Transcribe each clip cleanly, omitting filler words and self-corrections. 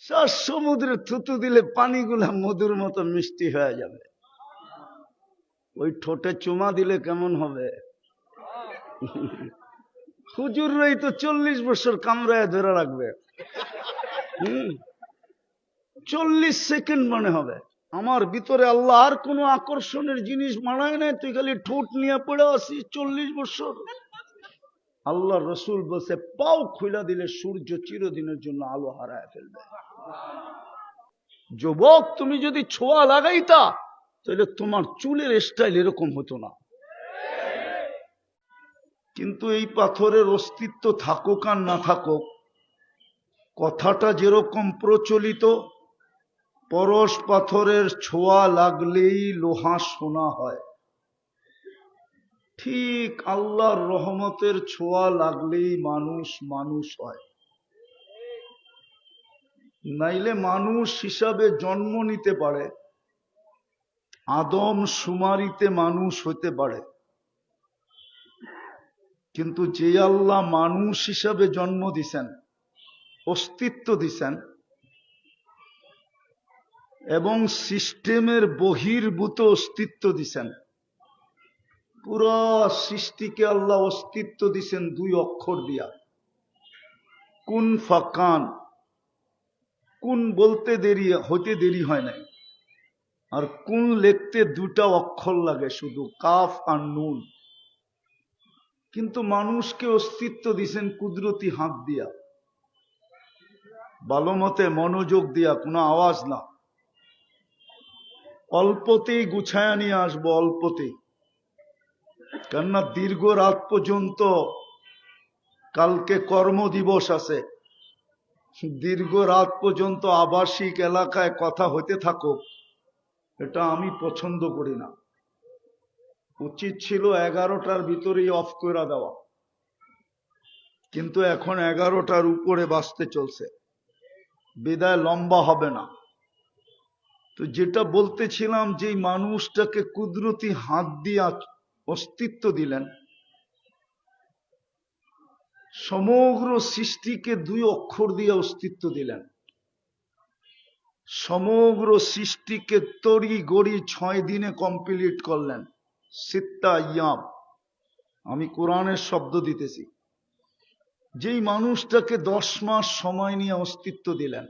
সব সমুদ্রে থুতু দিলে পানিগুলা মধুর মতো মিষ্টি হয়ে যাবে। ওই ঠোঁটে চুমা দিলে কেমন হবে? হুজুররাই তো 40 বছর কামড়ায় ধরে রাখবে। 40 সেকেন্ড মনে হবে আমার ভিতরে আল্লাহ আর কোন আকর্ষণের জিনিস মানায় নাই, তুই খালি ঠোঁট নিয়ে পড়ে আসিস 40 বছর। আল্লাহ রসুল বলছে পাও খুলা দিলে সূর্য চিরদিনের জন্য আলো হারায় ফেলবে। যুবক, তুমি যদি ছোঁয়া লাগাইতা তাহলে তোমার চুলের স্টাইল এরকম হতো না। কিন্তু এই পাথরের অস্তিত্ব থাকুক আর না থাকুক, কথাটা যেরকম প্রচলিত, পরশ পাথরের ছোঁয়া লাগলেই লোহা সোনা হয়, ঠিক আল্লাহর রহমতের ছোঁয়া লাগলেই মানুষ মানুষ হয়। নাইলে মানুষ হিসাবে জন্ম নিতে পারে, আদম শুমারিতে মানুষ হতে পারে, কিন্তু যে আল্লাহ মানুষ হিসাবে জন্ম দিছেন, অস্তিত্ব দিছেন, এবং সিস্টেমের বহির্ভূত অস্তিত্ব দিছেন, পুরা সৃষ্টিকে আল্লাহ অস্তিত্ব দিছেন 2 অক্ষর দিয়া, কুন ফাকান। কুন বলতে হতে দেরি হয় নাই, আর কুন লিখতে 2টা অক্ষর লাগে শুধু, কাফ আর নুন। কিন্তু মানুষকে অস্তিত্ব দিছেন কুদরতি হাত দিয়া, ভালো মতে মনোযোগ দিয়া, কোনো আওয়াজ না। অল্পতেই গুছায়া নিয়ে আসবো, অল্পতেই। কেননা দীর্ঘ রাত পর্যন্ত, কালকে কর্মদিবস আছে, দীর্ঘ রাত পর্যন্ত আবাসিক এলাকায় কথা হতে থাকুক, এটা আমি পছন্দ করি না। উচিত ছিল 11টার ভিতরেই অফ করে দেওয়া, কিন্তু এখন 11টার উপরে বাজতে চলছে, বিদায় লম্বা হবে না। তো যেটা বলতেছিলাম, যে মানুষটাকে কুদরতি হাত দিয়া অস্তিত্ব দিলেন, সমগ্র সৃষ্টিকে 2 অক্ষর দিয়ে অস্তিত্ব দিলেন, সমগ্র সৃষ্টিকে তড়ি গড়ি 6 দিনে কমপ্লিট করলেন, 6 ইয়াম। আমি কোরআনের শব্দ দিতেছি। যেই মানুষটাকে 10 মাস সময় নিয়ে অস্তিত্ব দিলেন,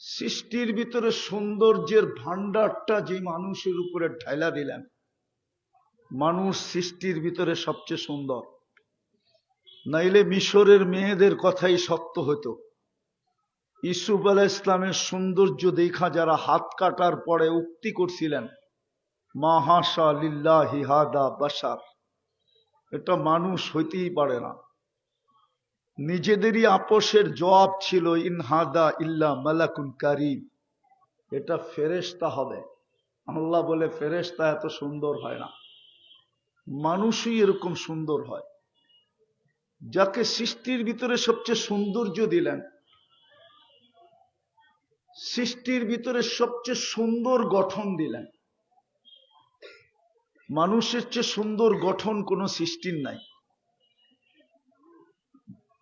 সৃষ্টির ভিতরে সৌন্দর্যের ভান্ডারটা যে মানুষের উপরে ঢাইলা দিলেন, মানুষ সৃষ্টির ভিতরে সবচেয়ে সুন্দর। নাইলে মিশরের মেয়েদের কথাই সত্য হতো। ইউসুফ আলাইহিস ইসলামের সৌন্দর্য দেখা যারা হাত কাটার পরে উক্তি করছিলেন, মা হাশা লিল্লাহি হাদা বাশার, এটা মানুষ হইতেই পারে না। নিজেদেরই আপোষের জবাব ছিল, ইন হাদা ইল্লা মালাকুন কারীম, এটা ফেরেশতা হবে। আল্লাহ বলে ফেরেশতা এত সুন্দর হয় না, মানুষই এরকম সুন্দর হয়। যাকে সৃষ্টির ভিতরে সবচেয়ে সৌন্দর্য দিলেন, সৃষ্টির ভিতরে সবচেয়ে সুন্দর গঠন দিলেন, মানুষের চেয়ে সুন্দর গঠন কোন সৃষ্টির নাই।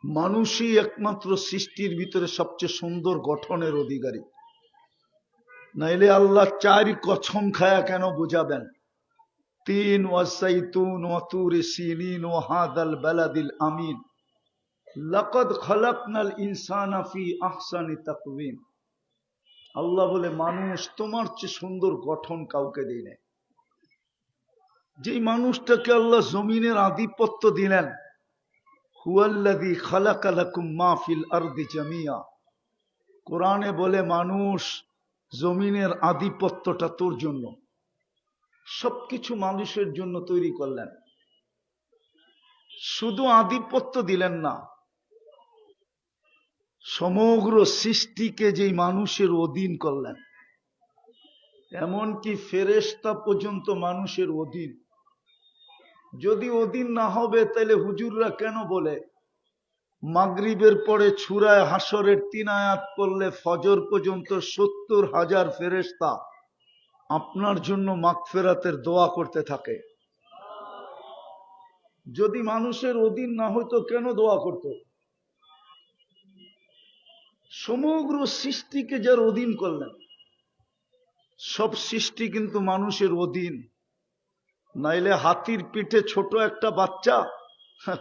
মানুষই একমাত্র সৃষ্টির ভিতরে সবচেয়ে সুন্দর গঠনের অধিকারী। নাইলে আল্লাহ 4 কসম খায়া কেন বুঝাবেন, 3 ওয়াসাইতুন ওয়া তুরি সিনিন ওয়া হাদাল বালাদিল আমিন, লাকাদ খালাকনাল ইনসানা ফি আহসানি তাকওয়িম। আল্লাহ বলে মানুষ তোমার চেয়ে সুন্দর গঠন কাউকে দেয় নাই। যেই মানুষটাকে আল্লাহ জমিনের আধিপত্য দিলেন, হুয়াল্লাযী খালাকা লাকুম মা ফিল আরদি জামিয়া, কোরআনে বলে মানুষ জমিনের আধিপত্যটা তোর জন্য, সবকিছু মানুষের জন্য তৈরি করলেন। শুধু আধিপত্য দিলেন না, সমগ্র সৃষ্টিকে যেই মানুষের অধীন করলেন, এমনকি ফেরেশতা পর্যন্ত মানুষের অধীন। যদি অধীন না হবে তাহলে হুজুররা কেন বলে মাগরিবের পরে সূরা হাসরের 3 আয়াত পড়লে ফজর পর্যন্ত 70,000 ফেরেশতা আপনার জন্য মাগফিরাতের দোয়া করতে থাকে? যদি মানুষের অধীন না হইতো কেন দোয়া করত? সমগ্র সৃষ্টিকে যার অধীন করলেন, সব সৃষ্টি কিন্তু মানুষের অধীন। নাইলে হাতির পিঠে ছোট একটা বাচ্চা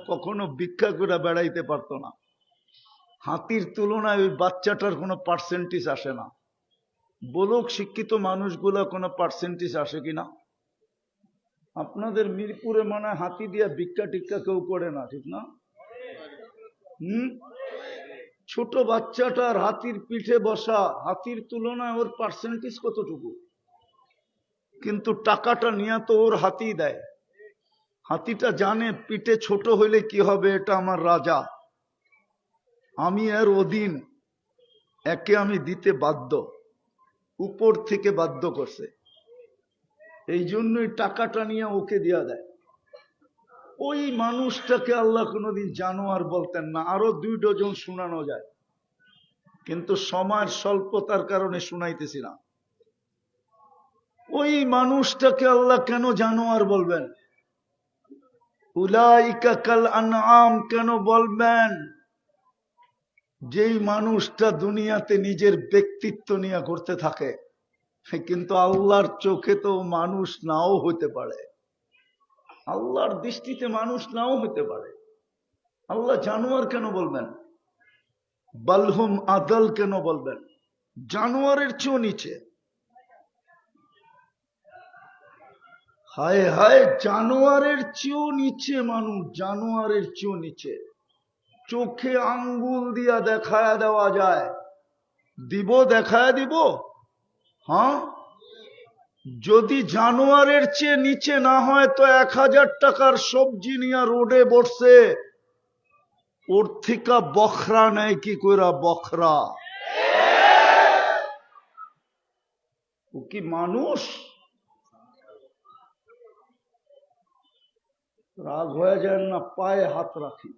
কখনো ভিক্ষা করে বেড়াইতে পারতো না। হাতির তুলনায় ওই বাচ্চাটার কোনো পার্সেন্টেজ আসে না। বলুক শিক্ষিত মানুষগুলা কোনো পার্সেন্টেজ আসে কিনা? আপনাদের মিরপুরে মনে হয় হাতি দিয়া ভিক্ষা টিক্ষা কেউ করে না, ঠিক না? ছোট বাচ্চাটার হাতির পিঠে বসা, হাতির তুলনায় ওর পার্সেন্টেজ কতটুকু? কিন্তু টাকাটা নিয়ে তো ওর হাতি দেয়। হাতিটা জানে পিঠে ছোট হইলে কি হবে, এটা আমার রাজা, আমি এর অধীন, একে আমি দিতে বাধ্য, উপর থেকে বাধ্য করছে, এই জন্যই টাকাটা নিয়ে ওকে দিয়া দেয়। ওই মানুষটাকে আল্লাহ কোনোদিন জানোয়ার বলতেন না। আরো 2 ডজন শোনানো যায়, কিন্তু সময়ের স্বল্পতার কারণে শুনাইতেছি না। ওই মানুষটাকে আল্লাহ কেন জানোয়ার বলবেন? উলাইকা কাল আনআম কেন বলবেন? যেই মানুষটা দুনিয়াতে নিজের ব্যক্তিত্ব নিয়ে করতে থাকে, কিন্তু আল্লাহর চোখে তো মানুষ নাও হতে পারে, আল্লাহর দৃষ্টিতে মানুষ নাও হতে পারে। আল্লাহ জানোয়ার কেন বলবেন? বালহুম আদল কেন বলবেন? জানোয়ারের চেয়েও নিচে। হায় হায়, জানোয়ারের চেয়েও নিচে মানুষ, জানোয়ারের চেয়েও নিচে। চোখে আঙ্গুল দিয়া দেখায়া দেওয়া যায়, দিব দেখায়া দিব? হ্যাঁ, যদি জানোয়ারের চেয়ে নিচে না হয় তো 1000 টাকার সবজি নিয়ে রোডে বসছে, ওর থেকে বখরা নেয় কি কইরা? বখরা। ও কি মানুষ? রাগ হয়ে যায় না, পায়ে হাত রাখি।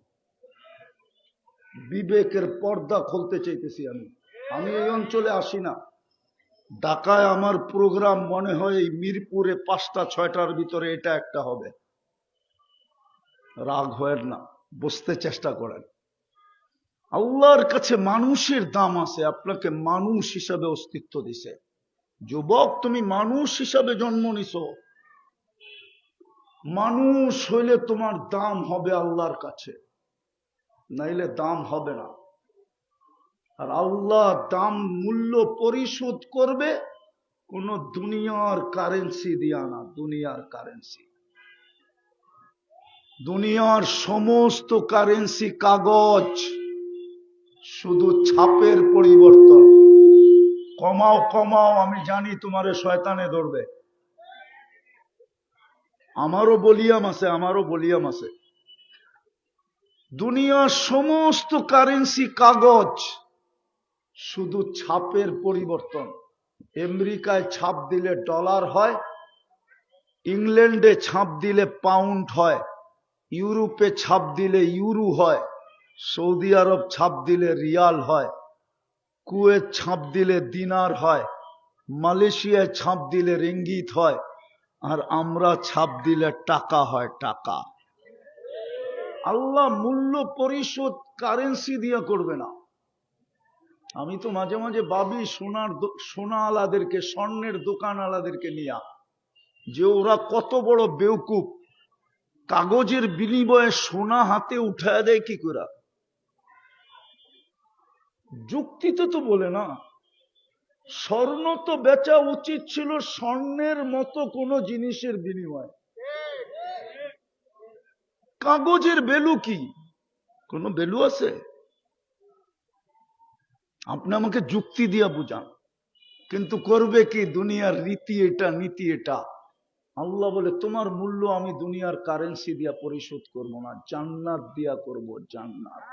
বিবেকের পর্দা খুলতে চাইতেছি আমি এই অঞ্চলে আসি না। ঢাকায় আমার প্রোগ্রাম মনে হয় এই মিরপুরে 5টা 6টার ভিতরে এটা একটা হবে। রাগ হয় না, বুঝতে চেষ্টা করেন। আল্লাহর কাছে মানুষের দাম আছে, আপনাকে মানুষ হিসাবে অস্তিত্ব দিছে। যুবক, তুমি মানুষ হিসাবে জন্ম নিছো, মানুষ হইলে তোমার দাম হবে আল্লাহর কাছে, নাইলে দাম হবে না। আর আল্লাহ দাম মূল্য পরিশোধ করবে কোন দুনিয়ার কারেন্সি দিয়া না। দুনিয়ার কারেন্সি, দুনিয়ার সমস্ত কারেন্সি কাগজ, শুধু ছাপের পরিবর্তন। কমাও কমাও, আমি জানি তোমারে শয়তানে ধরবে। আমারও বলিয়াম আছে, আমারও বলিয়াম আছে। দুনিয়ার সমস্ত কারেন্সি কাগজ, শুধু ছাপের পরিবর্তন। আমেরিকায় ছাপ দিলে ডলার হয়, ইংল্যান্ডে ছাপ দিলে পাউন্ড হয়, ইউরোপে ছাপ দিলে ইউরো হয়, সৌদি আরব ছাপ দিলে রিয়াল হয়, কুয়েত ছাপ দিলে দিনার হয়, মালয়েশিয়ায় ছাপ দিলে রিঙ্গিত হয়, আর আমরা ছাপ দিলে টাকা হয়, টাকা। আল্লাহ মূল্য পরিশোধ কারেন্সি দিয়ে করবে না। আমি তো মাঝে মাঝে ভাবি সোনা আলাদেরকে, স্বর্ণের দোকান আলাদেরকে নিয়ে, যে ওরা কত বড় বেউকুফ, কাগজের বিনিময়ে সোনা হাতে উঠায় দেয় কি করে? যুক্তিতে তো বলে না। স্বর্ণ তো বেচা উচিত ছিল স্বর্ণের মতো কোন জিনিসের বিনিময়। কাগজের ভ্যালু কি? কোন ভ্যালু আছে? আপনি আমাকে যুক্তি দিয়া বুঝান। কিন্তু করবে কি? দুনিয়ার রীতি এটা, নীতি এটা। আল্লাহ বলে তোমার মূল্য আমি দুনিয়ার কারেন্সি দিয়া পরিশোধ করব না, জান্নাত দিয়া করব, জান্নাত।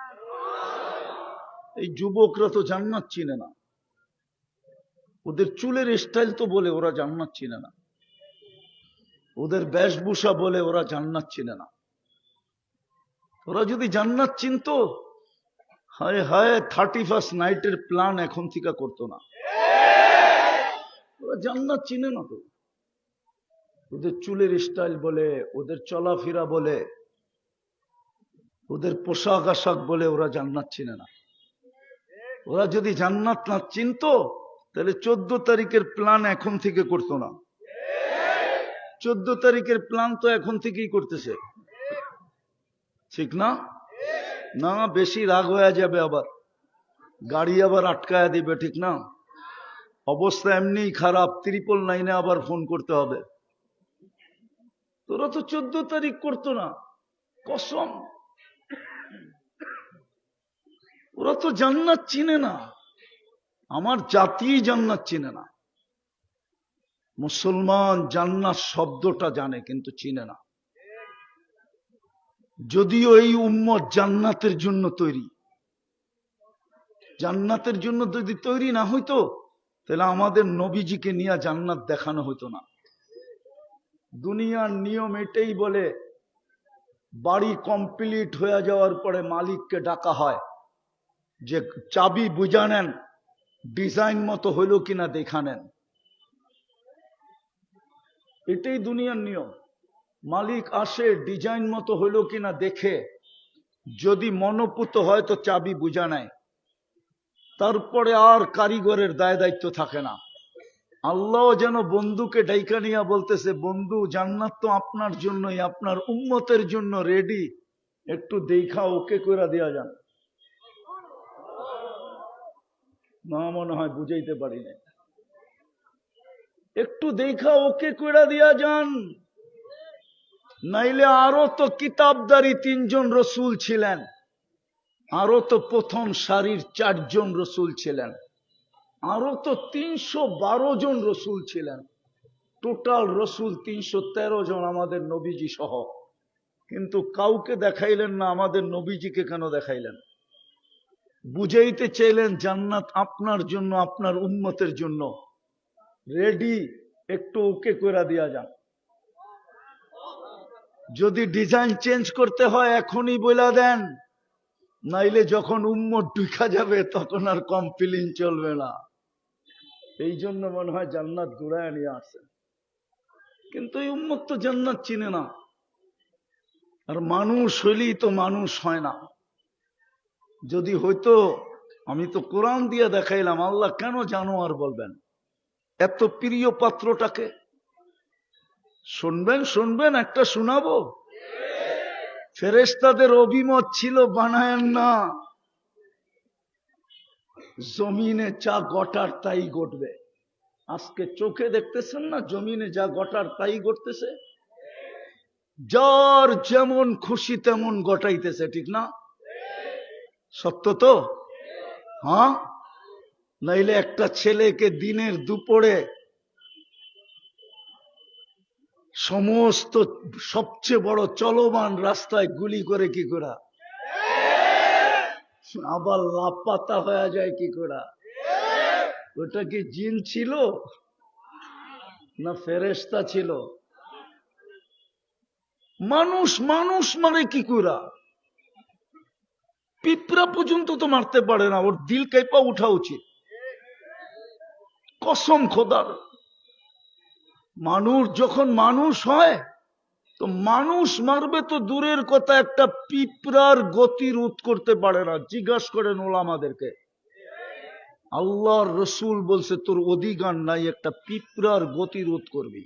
এই যুবকরা তো জান্নাত চিনে না, ওদের চুলের স্টাইল তো বলে ওরা জান্নাত চিনে না, ওদের বেশভূষা বলে ওরা জান্নাত চিনে না। ওরা যদি জান্নাত চিনতো, হায় হায় 31st নাইটের প্ল্যান এখন থেকে করতো না। ওরা জান্নাত চিনে না তো। ওদের চুলের স্টাইল বলে, ওদের চলাফেরা বলে, ওদের পোশাক আশাক বলে ওরা জান্নাত চিনে না। ওরা যদি জান্নাত না চিনতো তাহলে 14 তারিখের প্ল্যান এখন থেকে করতো না। 14 তারিখের প্ল্যান তো এখন থেকেই করতেছে, ঠিক না? না, বেশি রাগ হয়ে যাবে, আবার গাড়ি আবার আটকায়া দিবে, ঠিক না? অবস্থা এমনিই খারাপ, 999 আবার ফোন করতে হবে। তোরা তো 14 তারিখ করতো না, কসম। ওরা তো জান্নাত চিনে না, আমার জাতি জান্নাত চিনে না। মুসলমান জান্নাত শব্দটা জানে কিন্তু চিনে না। যদিও এই উম্মত জান্নাতের জন্য তৈরি, জান্নাতের জন্য যদি তৈরি না হইতো তাহলে আমাদের নবীজিকে নিয়ে জান্নাত দেখানো হতো না। দুনিয়ার নিয়ম এটাই বলে, বাড়ি কমপ্লিট হয়ে যাওয়ার পরে মালিককে ডাকা হয় যে চাবি বুঝা নেন, ডিজাইন মতো হইল কিনা দেখা নেন। এটাই দুনিয়ার নিয়ম। মালিক আসে, ডিজাইন মতো হইল কিনা দেখে, যদি মনোপুত হয় তো চাবি বুঝা নেয়, তারপরে আর কারিগরের দায় দায়িত্ব থাকে না। আল্লাহ যেন বন্ধুকে ডাইকা নিয়া বলতেছে, বন্ধু জান্নাত তো আপনার জন্যই, আপনার উম্মতের জন্য রেডি, একটু দেখা ওকে কইরা দেয়া যান। না, মনে হয় বুঝাইতে পারি না। একটু দেখা ওকে কইরা দিয়া যান, নাইলে আরো তো কিতাবদারি 3 জন রসুল ছিলেন, আরো তো প্রথম সারির 4 জন রসুল ছিলেন, আরো তো 312 জন রসুল ছিলেন। টোটাল রসুল 313 জন, আমাদের নবীজি সহ। কিন্তু কাউকে দেখাইলেন না, আমাদের নবীজিকে কেন দেখাইলেন? বুঝাইতে চাইলেন জান্নাত আপনার জন্য, আপনার উম্মতের জন্য রেডি, একটু ওকে করে দেয়া যান। যদি ডিজাইন চেঞ্জ করতে হয় এখনই বলে দেন, নাইলে যখন উম্মত ঢুকা যাবে তখন আর কমপ্লেইন চলবে না। এই জন্য মনে হয় জান্নাত ঘুরায় নিয়ে আসে। কিন্তু এই উম্মত তো জান্নাত চিনে না। আর মানুষ হইলেই তো মানুষ হয় না। যদি হইতো, আমি তো কোরআন দিয়ে দেখাইলাম, আল্লাহ কেন জানোয়ার বলবেন এত প্রিয় পাত্রটাকে? শুনবেন শুনবেন, একটা শোনাবো। ফেরেশতাদের অভিমত ছিল বানায়েন না, জমিনে যা ঘটার তাই ঘটবে। আজকে চোখে দেখতেছেন না, জমিনে যা ঘটার তাই ঘটতেছে। যার যেমন খুশি তেমন ঘটাইতেছে, ঠিক না? সত্য তো? হ্যাঁ, নাইলে একটা ছেলেকে দিনের দুপুরে সমস্ত সবচেয়ে বড় চলমান রাস্তায় গুলি করে কি করে, আবার লাপাতা হয়ে যায় কি করে? ওটা কি জিন ছিল না ফেরেশতা ছিল? মানুষ মানুষ মারে কি করে? পিঁপড়া পর্যন্ত তো মারতে পারে না, ওর দিল কাইপা উঠা উচিত, কসম খোদার। মানুষ যখন মানুষ হয় তো মানুষ মারবে তো দূরের কথা, একটা পিঁপড়ার গতি রোধ করতে পারে না। জিজ্ঞাসা করেন ওলামাদেরকে। আল্লাহর রসুল বলছে তোর অধিকার নাই একটা পিঁপড়ার গতি রোধ করবি।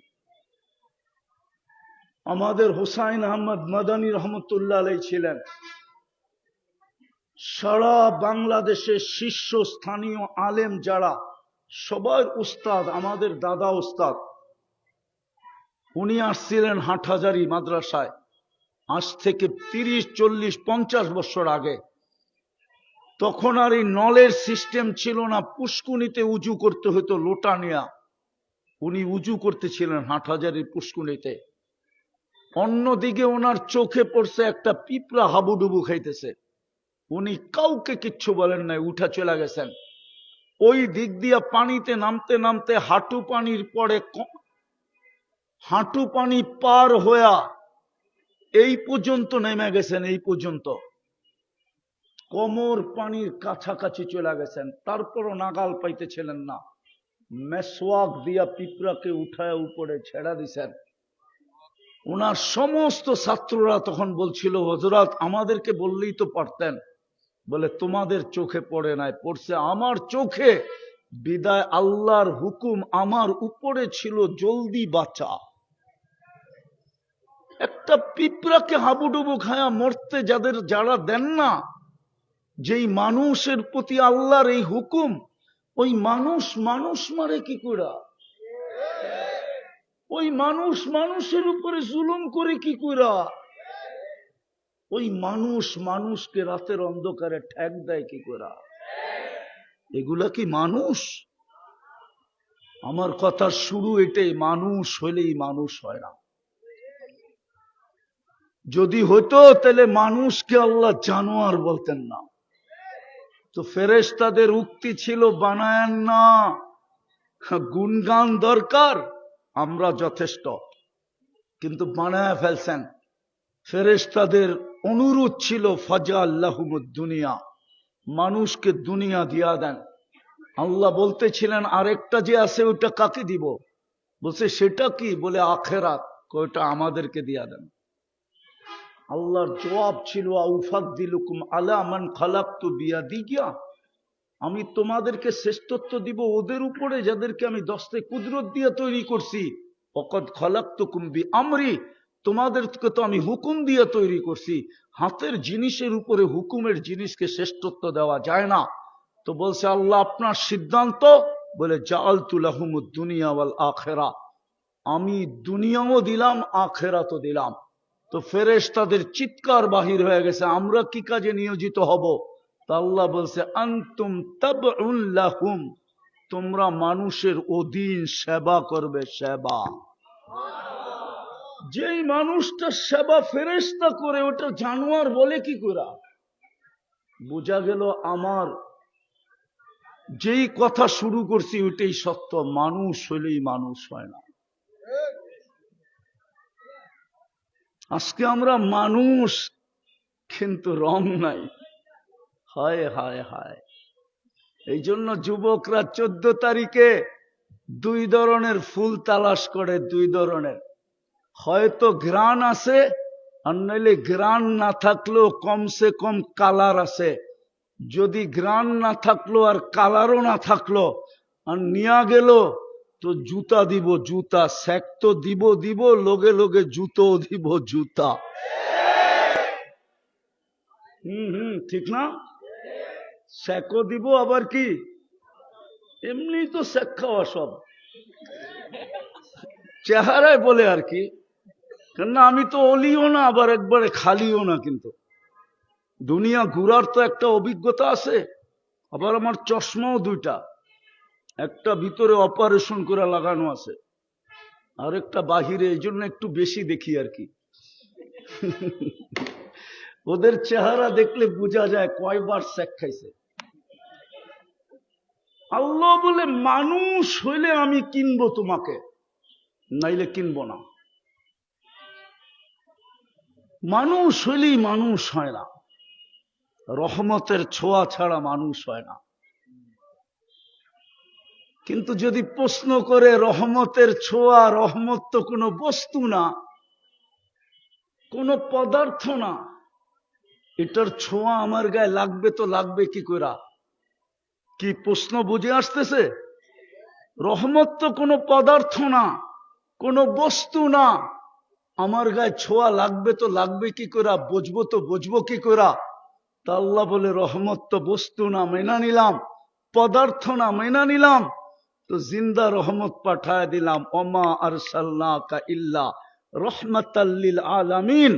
আমাদের হুসাইন আহমদ মাদানী রহমতুল্লাহ আলাইহি ছিলেন সারা বাংলাদেশের শীর্ষস্থানীয় আলেম যারা, সবার উস্তাদ, আমাদের দাদা উস্তাদ। উনি আসছিলেন হাটহাজারী মাদ্রাসায় আজ থেকে 30, 40, 50 বছর আগে। তখন আর এই নলের সিস্টেম ছিল না, পুষ্কুনিতে উজু করতে হতো লোটা নিয়া। উনি উজু করতেছিলেন হাটহাজারীর পুষ্কুনিতে। অন্যদিকে ওনার চোখে পড়ছে একটা পিঁপড়া হাবুডুবু খাইতেছে। উনি কাউকে কিচ্ছু বলেন নাই, উঠা চলে গেছেন। ওই দিক দিয়া পানিতে নামতে নামতে হাঁটু পানির পরে, হাঁটু পানি পার হইয়া এই পর্যন্ত নেমে গেছেন, এই পর্যন্ত কোমর পানির কাছাকাছি চলে গেছেন। তারপরও নাগাল পাইতেছিলেন না। মেসওয়াক দিয়া পিঁপড়াকে উঠায় উপরে ছেড়া দিছেন। ওনার সমস্ত ছাত্ররা তখন বলছিল, হযরত আমাদেরকে বললেই তো পারতেন, বলে তোমাদের চোখে পড়ে নাই, পড়ছে আমার চোখে। বিদায় আল্লাহর হুকুম আমার উপরে ছিল, জলদি বাঁচা। একটা পিঁপড়াকে হাবুডুবু খায়া মরতে যারা দেন না, যেই মানুষের প্রতি আল্লাহর এই হুকুম, ওই মানুষ মারে কি করে? ওই মানুষের উপরে জুলুম করে কি করে? ওই মানুষকে রাতের অন্ধকারে ঠ্যাক দেয় কি করে? এগুলা কি মানুষ? আমার কথার শুরু এটাই, মানুষ হইলেই মানুষ হয় না। যদি হতো তাহলে মানুষকে আল্লাহ জানোয়ার বলতেন না। তো ফেরেশতাদের উক্তি ছিল বানায়েন না, গুণগান দরকার, আমরা যথেষ্ট, কিন্তু বানায় ফেলছেন। ফেরেশতাদের অনুরোধ ছিল ফাজআল্লাহুমুদ দুনিয়া, মানুষকে দুনিয়া দিয়া দেন। আল্লাহ বলতেছিলেন আরেকটা যে আছে ওটা কাকে দিব? বলছে সেটা কি? বলে আখিরাত। ওটা আমাদেরকে দিয়া দেন। আল্লাহর জবাব ছিল আউফাদ্দিলুকুম আলা মান খালাকতু বিয়াদিয়া, আমি তোমাদেরকে শ্রেষ্ঠত্ব দিব ওদের উপরে যাদেরকে আমি দস্তে কুদরত দিয়ে তৈরি করছি। ওয়াকাদ খালাকতুকুম বিআমরি, তোমাদেরকে তো আমি হুকুম দিয়ে তৈরি করছি। হাতের জিনিসের উপরে হুকুমের জিনিসকে শ্রেষ্ঠত্ব দেওয়া যায় না। তো বলছে আল্লাহ আপনার সিদ্ধান্ত। বলে জাআলতু লাহুমুদ দুনিয়া ওয়াল আখিরা, আমি দুনিয়াও দিলাম আখিরাতও দিলাম। তো ফেরেশতাদের চিৎকার বাহির হয়ে গেছে, আমরা কি কাজে নিয়োজিত হব? তা আল্লাহ বলছে আনতুম তাবউন লাহুম, তোমরা মানুষের অধীন সেবা করবে। সেবা, যেই মানুষটা সেবা ফেরেশতা করে ওটা জানোয়ার বলে কি করে? বোঝা গেল আমার যেই কথা শুরু করছি ওইটাই সত্য, মানুষ হইলেই মানুষ হয় না। আজকে আমরা মানুষ, কিন্তু রং নাই। হায় হায় হায়। এই জন্য যুবকরা 14 তারিখে 2 ধরনের ফুল তালাশ করে, 2 ধরনের। হয়তো ঘ্রাণ আছে, আর নইলে ঘ্রাণ না থাকলেও কমসে কম কালার আছে। যদি ঘ্রাণ না থাকলো আর কালারও না থাকলো, আর নিয়া গেল তো জুতা দিব, জুতা স্যাক তো দিব লগে লগে জুতো দিব, জুতা। ঠিক না? স্যাকও দিব, আবার কি এমনি তো স্যাক খাওয়া সব চেহারায় বলে আর কি। কেননা আমি তো অলিও না, আবার একবারে খালিও না, কিন্তু দুনিয়া ঘুরার তো একটা অভিজ্ঞতা আছে। আবার আমার চশমাও 2টা, একটা ভিতরে অপারেশন করে লাগানো আছে, আর একটা বাহিরে, এই জন্য একটু বেশি দেখি আর কি। ওদের চেহারা দেখলে বোঝা যায় কয়বার স্যাক খাইছে। আল্লাহ বলে মানুষ হইলে আমি কিনবো তোমাকে, নাইলে কিনবো না। মানুষ হইলেই মানুষ হয় না, রহমতের ছোঁয়া ছাড়া মানুষ হয় না। কিন্তু যদি প্রশ্ন করে রহমতের ছোঁয়া, রহমত তো কোনো বস্তু না, কোনো পদার্থ না, এটার ছোঁয়া আমার গায়ে লাগবে তো লাগবে কি করে? কি প্রশ্ন বুঝে আসতেছে? রহমত তো কোনো পদার্থ না, কোনো বস্তু না, আমার গায়ে ছোঁয়া লাগবে তো লাগবে কি করে? বুঝবো তো বুঝবো কি করে? তা আল্লাহ বলে রহমত তো বস্তু না, মেনা নিলাম। পদার্থ না, মেনা নিলাম। তো জিন্দা রহমত পাঠায় দিলাম, ওমা আরসালনাকা ইল্লা রহমাতাল লিল আলামিন।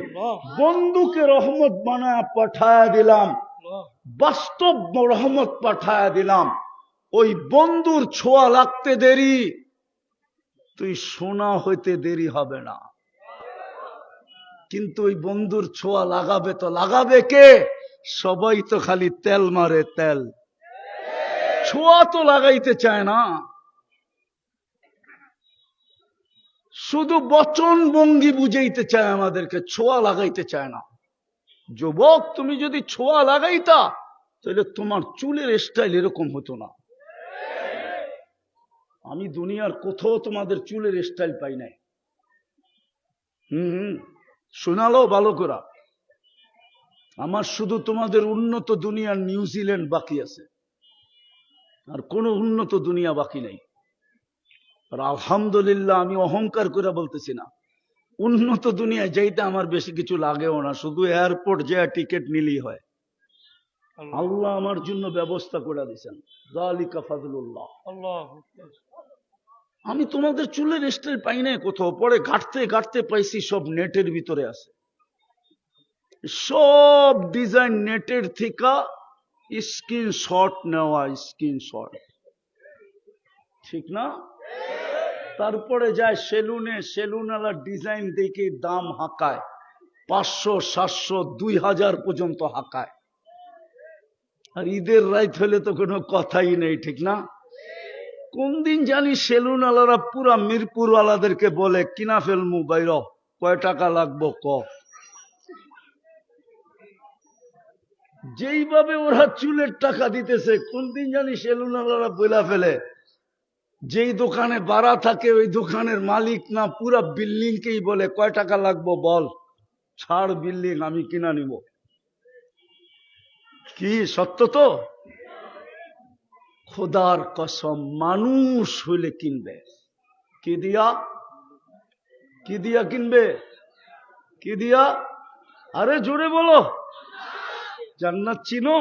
বন্ধুকে রহমত বানায় পাঠায় দিলাম, বাস্তব রহমত পাঠায় দিলাম। ওই বন্ধুর ছোঁয়া লাগতে দেরি, তুই সোনা হইতে দেরি হবে না। কিন্তু ওই বন্ধুর ছোঁয়া লাগাবে তো লাগাবে কে? সবাই তো খালি তেল মারে, তেল, ছোঁয়া তো লাগাইতে চায় না। শুধু বচন ভঙ্গি বুঝাইতে চায় আমাদেরকে, ছোঁয়া লাগাইতে চায় না। যুবক, তুমি যদি ছোঁয়া লাগাইতা তাহলে তোমার চুলের স্টাইল এরকম হতো না। আমি দুনিয়ার কোথাও তোমাদের চুলের স্টাইল পাই নাই। শোনালো ভালো করে। আমার শুধু তোমাদের উন্নত দুনিয়ার নিউজিল্যান্ড বাকি আছে, আর কোনো উন্নত দুনিয়া বাকি নেই। আর আলহামদুলিল্লাহ, আমি অহংকার করে বলতেছি না, উন্নত দুনিয়ায় যাইতে আমার বেশি কিছু লাগেও না, শুধু এয়ারপোর্ট যে টিকিট নিলেই হয়। আল্লাহ আমার জন্য ব্যবস্থা করে দিয়েছেন, যালিকা ফাজলুল্লাহ। আমি তোমাদের চুলের স্টাইল পাই নাই কোথাও, পরে ঘাটতে ঘাটতে পাইছি সব নেটের ভিতরে আছে, সব ডিজাইন নেটের থেকে স্ক্রিনশট নেওয়া, স্ক্রিনশট, ঠিক না? তারপরে যায় সেলুনে, সেলুনওয়ালা ডিজাইন দেখে দাম হাঁকায়, 500, 700, 2000 পর্যন্ত হাঁকায়। আর ঈদের রাত হলে তো কোনো কথাই নেই, ঠিক না? কোন দিন জানি সেলুনওয়ালারা পুরা মিরপুরওয়ালাদেরকে বলে, কিনা ফেলমু বাইর, কয় টাকা লাগবো ক। যেইভাবে ওরা চুলের টাকা দিতেছে, কোন দিন জানি সেলুনওয়ালারা বইলা ফেলে, যেই দোকানে ভাড়া থাকে ওই দোকানের মালিক না পুরা বিল্ডিংকেই বলে, কয় টাকা লাগবো বল, ছাড় বিল্ডিং, আমি কিনা নিব। কি সত্য তো? খোদার কসম, মানুষ হইলে কিনবে। কি দিয়া? কি দিয়া কিনবে? কি দিয়া? আরে জোরে বলো। জান্নাত চিনো?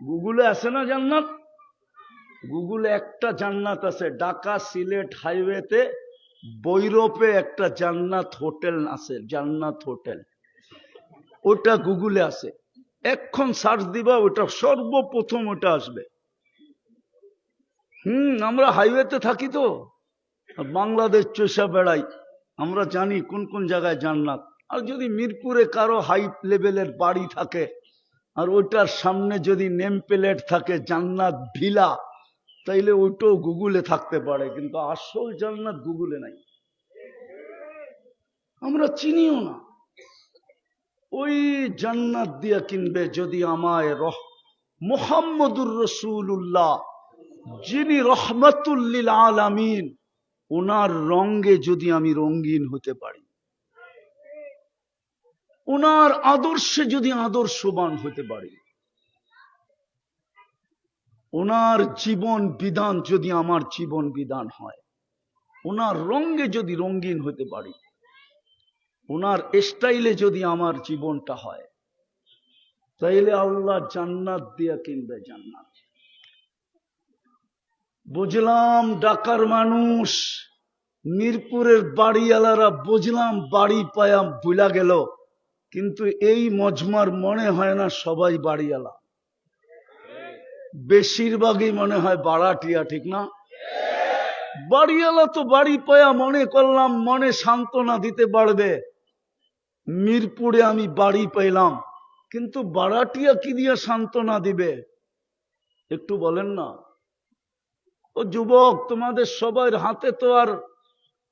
গুগলে আছে না জান্নাত? গুগলে একটা জান্নাত আছে, ঢাকা সিলেট হাইওয়েতে বৈরপে একটা জান্নাত হোটেল আছে, জান্নাত হোটেল, ওটা গুগলে আছে। এখন সার্চ দিবা, ওটা সর্বপ্রথম ওটা আসবে। আমরা হাইওয়েতে থাকি তো, বাংলাদেশ চষা বেড়াই, আমরা জানি কোন কোন জায়গায় জান্নাত। আর যদি মিরপুরে কারো হাই লেভেলের বাড়ি থাকে আর ওইটার সামনে যদি নেম প্লেট থাকে জান্নাত ভিলা, তাইলে ওইটাও গুগলে থাকতে পারে, কিন্তু আসল জান্নাত গুগলে নাই, আমরা চিনিও না। ওই জান্নাত দিয়া কিনবে যদি আমায় মুহাম্মদুর রাসূলুল্লাহ, যিনি রহমাতুল লিল আলামিন, ওনার রঙে যদি আমি রঙিন হতে পারি, ওনার আদর্শে যদি আদর্শবান হতে পারি, ওনার জীবন বিধান যদি আমার জীবন বিধান হয়, ওনার রঙে যদি রঙিন হতে পারি, ওনার স্টাইলে যদি আমার জীবনটা হয়, তাইলে আল্লাহ জান্নাত দিয়া কিনবে জান্নাত। বুঝলাম ঢাকার মানুষ, মিরপুরের বাড়িওয়ালারা বুঝলাম বাড়ি পায়া ভুলা গেল, কিন্তু এই মজমার মনে হয় না সবাই বাড়িওয়ালা, বেশিরভাগই মনে হয় বাড়াটিয়া, ঠিক না? বাড়িওয়ালা তো বাড়ি পায়া মনে করলাম মনে সান্ত্বনা দিতে পারবে, মিরপুরে আমি বাড়ি পাইলাম, কিন্তু বাড়াটিয়া কি দিয়ে সান্ত্বনা দিবে? একটু বলেন না। ও যুবক, তোমাদের সবার হাতে তো আর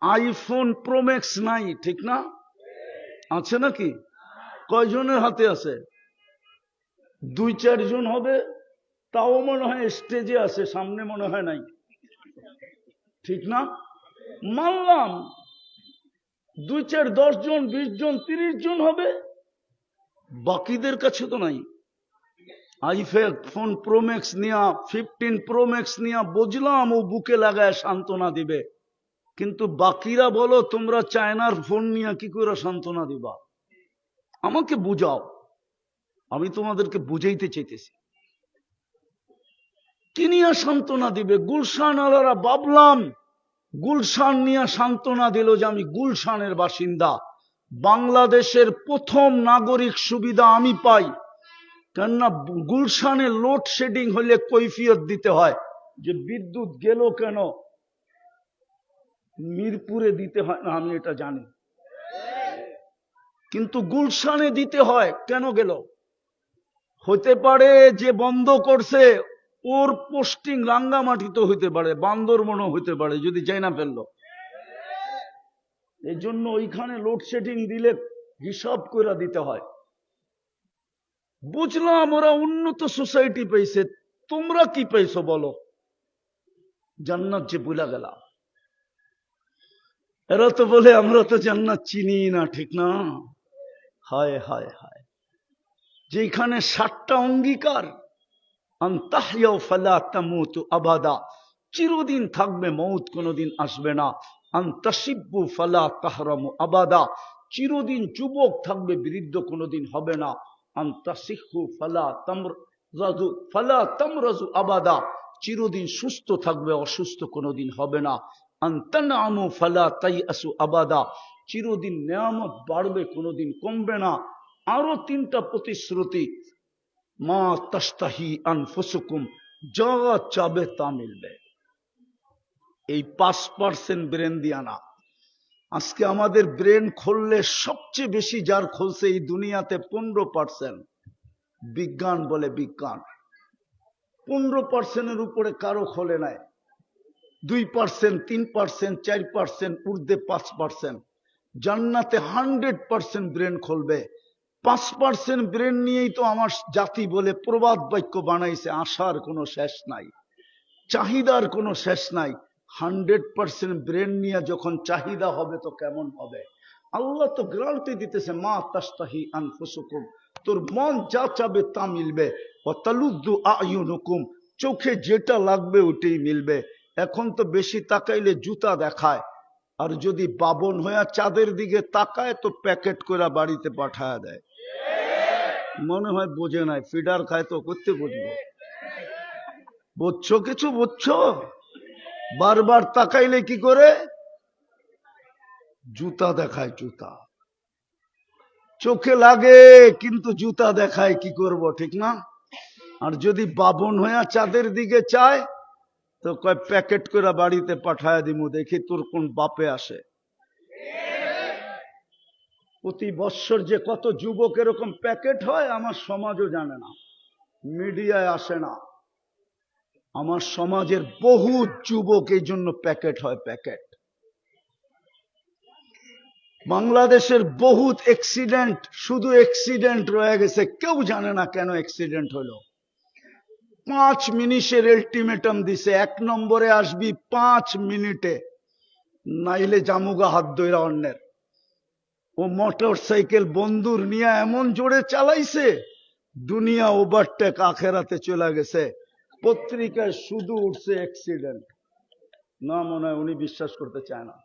আইফোন প্রো ম্যাক্স নাই, ঠিক না? আছে নাকি? কয়জনের হাতে আছে? 2-4 জন হবে, তাও মনে হয় স্টেজে আছে, সামনে মনে হয় নাই, ঠিক না? মানলাম 2-4, 10 জন, 20 জন, 30 জন হবে, বাকিদের কাছে তো নাই। আইফোন প্রো ম্যাক্স নিয়া, 15 প্রো ম্যাক্স নিয়া বুঝলাম ও বুকে লাগায় সান্ত্বনা দিবে, কিন্তু বাকিরা বলো, তোমরা চায়নার ফোন নিয়ে কি করে সান্ত্বনা দিবা? আমাকে বুঝাও, আমি তোমাদেরকে বুঝাইতে চাইতেছি। কি নিয়ে সান্ত্বনা দিবে? গুলশান আলারা ভাবলাম গুলশান নিয়ে সান্ত্বনা দিল যে আমি গুলশানের বাসিন্দা, বাংলাদেশের প্রথম নাগরিক সুবিধা আমি পাই, কেননা গুলশানে লোডশেডিং হলে কৈফিয়ত দিতে হয় যে বিদ্যুৎ গেল কেন, মিরপুরে দিতে হয় না, আমি এটা জানি, কিন্তু গুলশানে দিতে হয়। কেন গেল? হতে পারে যে বন্ধ করছে ওর পোস্টিং রাঙ্গামাটিতে হইতে পারে, বান্দরবনও হইতে পারে, যদি চাইনা ফেললো, এই জন্য ওইখানে লোডশেডিং দিলে হিসাব করে দিতে হয়। বুঝলাম ওরা উন্নত সোসাইটি পেয়েছে, তোমরা কি পেয়েছো বলো? জান্নাত যে ভুলা গেলা। এরা তো বলে আমরা তো জান্নাত চিনি না, ঠিক না? হায় হায় হায়, যেখানে 7টা অঙ্গীকার, আনতাহইয়া ফালা তামুতু আবাদা, চিরদিন থাকবে, মৌত কোনোদিন আসবে না। আনতাশিব্বু ফালা তাহরামু আবাদা, চিরদিন যুবক থাকবে, বৃদ্ধ কোনোদিন হবে না। আনতাসিহু ফালা তামরাজু আবাদা, চিরদিন সুস্থ থাকবে, অসুস্থ কোনোদিন হবে না। আনতানামু ফালা তাইয়াসু আবাদা, চিরদিন নেয়ামত বাড়বে, কোনোদিন কমবে না। আরো 3টা প্রতিশ্রুতি, মা তাস্তাহি আনফুসুকুম, যা চাবে তা মিলবে। এই 5% ব্রেন দিয়া না। আজকে আমাদের ব্রেন খুললে সবচেয়ে বেশি যার খুলছে এই দুনিয়াতে 15%। বিজ্ঞান বলে বিজ্ঞান 15%-এর উপরে কারো খোলে নাই। 2%, 3%, 4%, ঊর্ধ্বে 5%। জান্নাতে 100% ব্রেন খুলবে। 5% ব্রেন নিয়েই তো আমার জাতি বলে প্রবাদ বাক্য বানাইছে, আশার কোনো শেষ নাই, চাহিদার কোনো শেষ নাই। 100% ব্রেন নিয়ে যখন চাহিদা হবে তো কেমন হবে? আল্লাহ তো গ্যারান্টি দিতেছে, মা তাস্তাহি আনফুসুকুম, তোর মন যা চাবে তা মিলবে। ওয়াতালুদ্দু আয়ুনুকুম, চোখে যেটা লাগবে ওটাই মিলবে। এখন তো বেশি তাকাইলে জুতা দেখায়, আর যদি বাবন হইয়া চাঁদের দিকে তাকায় তো প্যাকেট করে বাড়িতে পাঠায় দেয়। মনে হয় বোঝে নাই, ফিডার খায় তো করতে বুঝবো। বুঝছো কিছু? বুঝছো? বারবার তাকাইলে কি করে? জুতা দেখায়, জুতা চোখে লাগে কিন্তু জুতা দেখায়, কি করব, ঠিক না? আর যদি বাবন হইয়া চাঁদের দিকে চায় তো কয় প্যাকেট করে বাড়িতে পাঠায় দিমু, দেখি তোর কোন বাপে আসে। প্রতি বৎসর যে কত যুবক এরকম প্যাকেট হয় আমার সমাজও জানে না, মিডিয়ায় আসে না। আমার সমাজের বহু যুবক এই জন্য প্যাকেট হয়, প্যাকেট। বাংলাদেশের বহুত অ্যাক্সিডেন্ট, শুধু অ্যাক্সিডেন্ট রয়ে গেছে, কেউ জানে না কেন অ্যাক্সিডেন্ট হলো। 5 মিনিটের আলটিমেটাম দিছে, 1 নম্বরে আসবি 5 মিনিটে, নাইলে জামুগা হাত ধইরা অন্যের। ও মোটর সাইকেল বন্দুর নিয়ে এমন জোরে চালাইছে, দুনিয়া ওভারটেক, আখেরাতে চলে গেছে। পত্রিকায় শুধু উঠছে অ্যাক্সিডেন্ট। না, মনে হয় উনি বিশ্বাস করতে চায় না।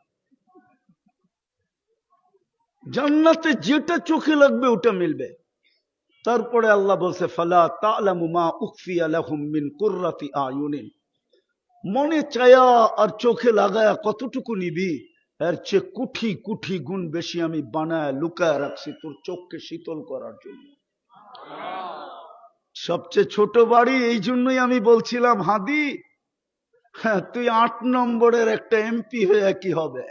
জান্নাতে যেটা চোখে লাগবে ওটা মিলবে। তারপরে আল্লাহ বলছে, ফালা তা'লামু মা উখফিয়া লাহুম মিন কুররাতি আয়ুনিন, মনে চায়া আর চোখে লাগায়া কতটুকু নিবি, এর চেয়ে কুঠি কুঠি গুণ বেশি আমি বানায় লুকায় রাখছি তোর চোখকে শীতল করার জন্য। সবচেয়ে ছোট বাড়ি, এই জন্যই আমি বলছিলাম হাদি, হ্যাঁ, তুই 8 নম্বরের একটা এমপি হয়ে কি হবে?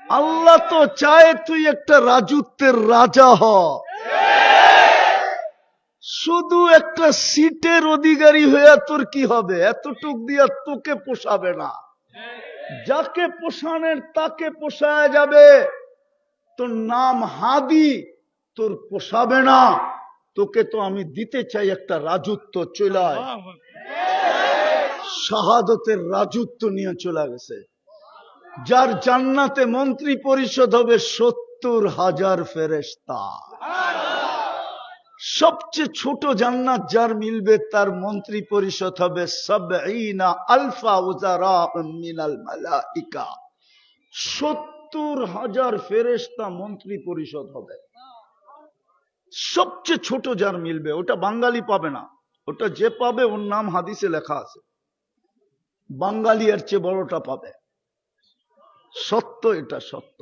আল্লাহ তো চায় তুই একটা রাজত্বের রাজা হ, শুধু একটা সিটের অধিকারী হয়ে তোর কি হবে? এতটুক দিয়া তোকে পোষাবে না। যাকে পোষানের তাকে পোষায় যাবে। তোর নাম হাদি, তোর পোষাবে না। তোকে তো আমি দিতে চাই একটা রাজত্ব, চলায় শাহাদতের রাজত্ব নিয়ে চলে গেছে। যার জান্নাতে মন্ত্রী পরিষদ হবে 70,000 ফেরেশতা। সবচেয়ে ছোট জান্নাত যার মিলবে তার মন্ত্রী পরিষদ হবে 70,000 উজারা মিনাল মালাইকা। 70,000 ফেরেশতা মন্ত্রী পরিষদ হবে। সবচেয়ে ছোট যার মিলবে, ওটা বাঙালি পাবে না। ওটা যে পাবে ওর নাম হাদিসে লেখা আছে, বাঙালি এর চেয়ে বড়টা পাবে। সত্য, এটা সত্য।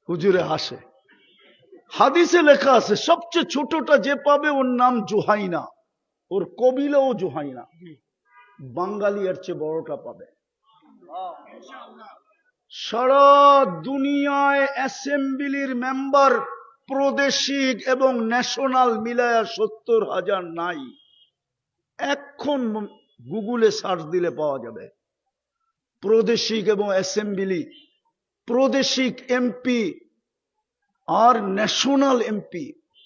হুজুরে হাসে, হাদিসে লেখা আছে সবচেয়ে ছোটটা যে পাবে ওর নাম জুহাইনা, ওর কবিলাও জুহাইনা। বাঙালি এর চেয়ে বড়টা পাবে। সারা দুনিয়ায় অ্যাসেম্বলির মেম্বার প্রাদেশিক এবং ন্যাশনাল মিলায়া 70,000 নাই। এখন গুগলে সার্চ দিলে পাওয়া যাবে প্রাদেশিক এবং অ্যাসেম্বলি, প্রাদেশিক এমপি আর ন্যাশনাল এমপি।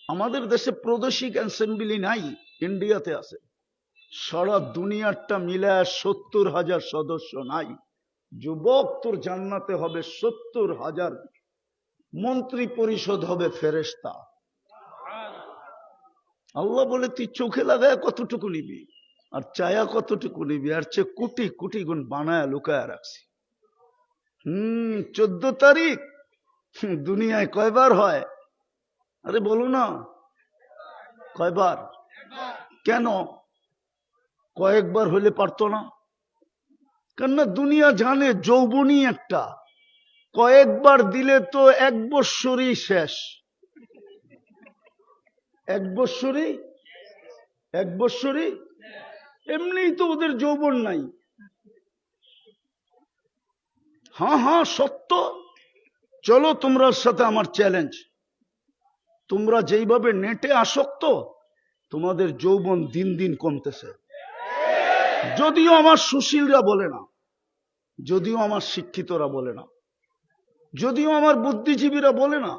আমাদের দেশে প্রাদেশিক অ্যাসেম্বলি নাই, ইন্ডিয়াতে আছে। সারা দুনিয়ারটা মিলায় 70,000 সদস্য নাই। যুবক, তোর জান্নাতে হবে 70,000 মন্ত্রী পরিষদ হবে ফেরেশতা। আল্লাহ বলে তুই চোখে লাগায় কতটুকু নিবি আর চায়া কতটুকু নিবি, আর চেয়ে কোটি কোটি গুণ বানায় লুকায় রাখছি। 14 তারিখ দুনিয়ায় কয়বার হয়? আরে বলো না, কয়বার? কেন কয়েকবার হলে পারতো না? কেননা দুনিয়া জানে যৌবনই একটা, কয়েকবার দিলে তো 1 বৎসরই শেষ। 1 বৎসরই 1 বৎসরই এমনিই তো ওদের যৌবন নাই। হ্যাঁ হ্যাঁ সত্য। চলো তোমার সাথে আমার চ্যালেঞ্জ, তোমরা যেইভাবে নেটে আসক্ত, তোমাদের যৌবন দিন দিন কমতেছে। যদিও আমার সুশীলরা বলে না, যদিও আমার শিক্ষিতরা বলে না, যদিও আমার বুদ্ধিজীবীরা বলে না,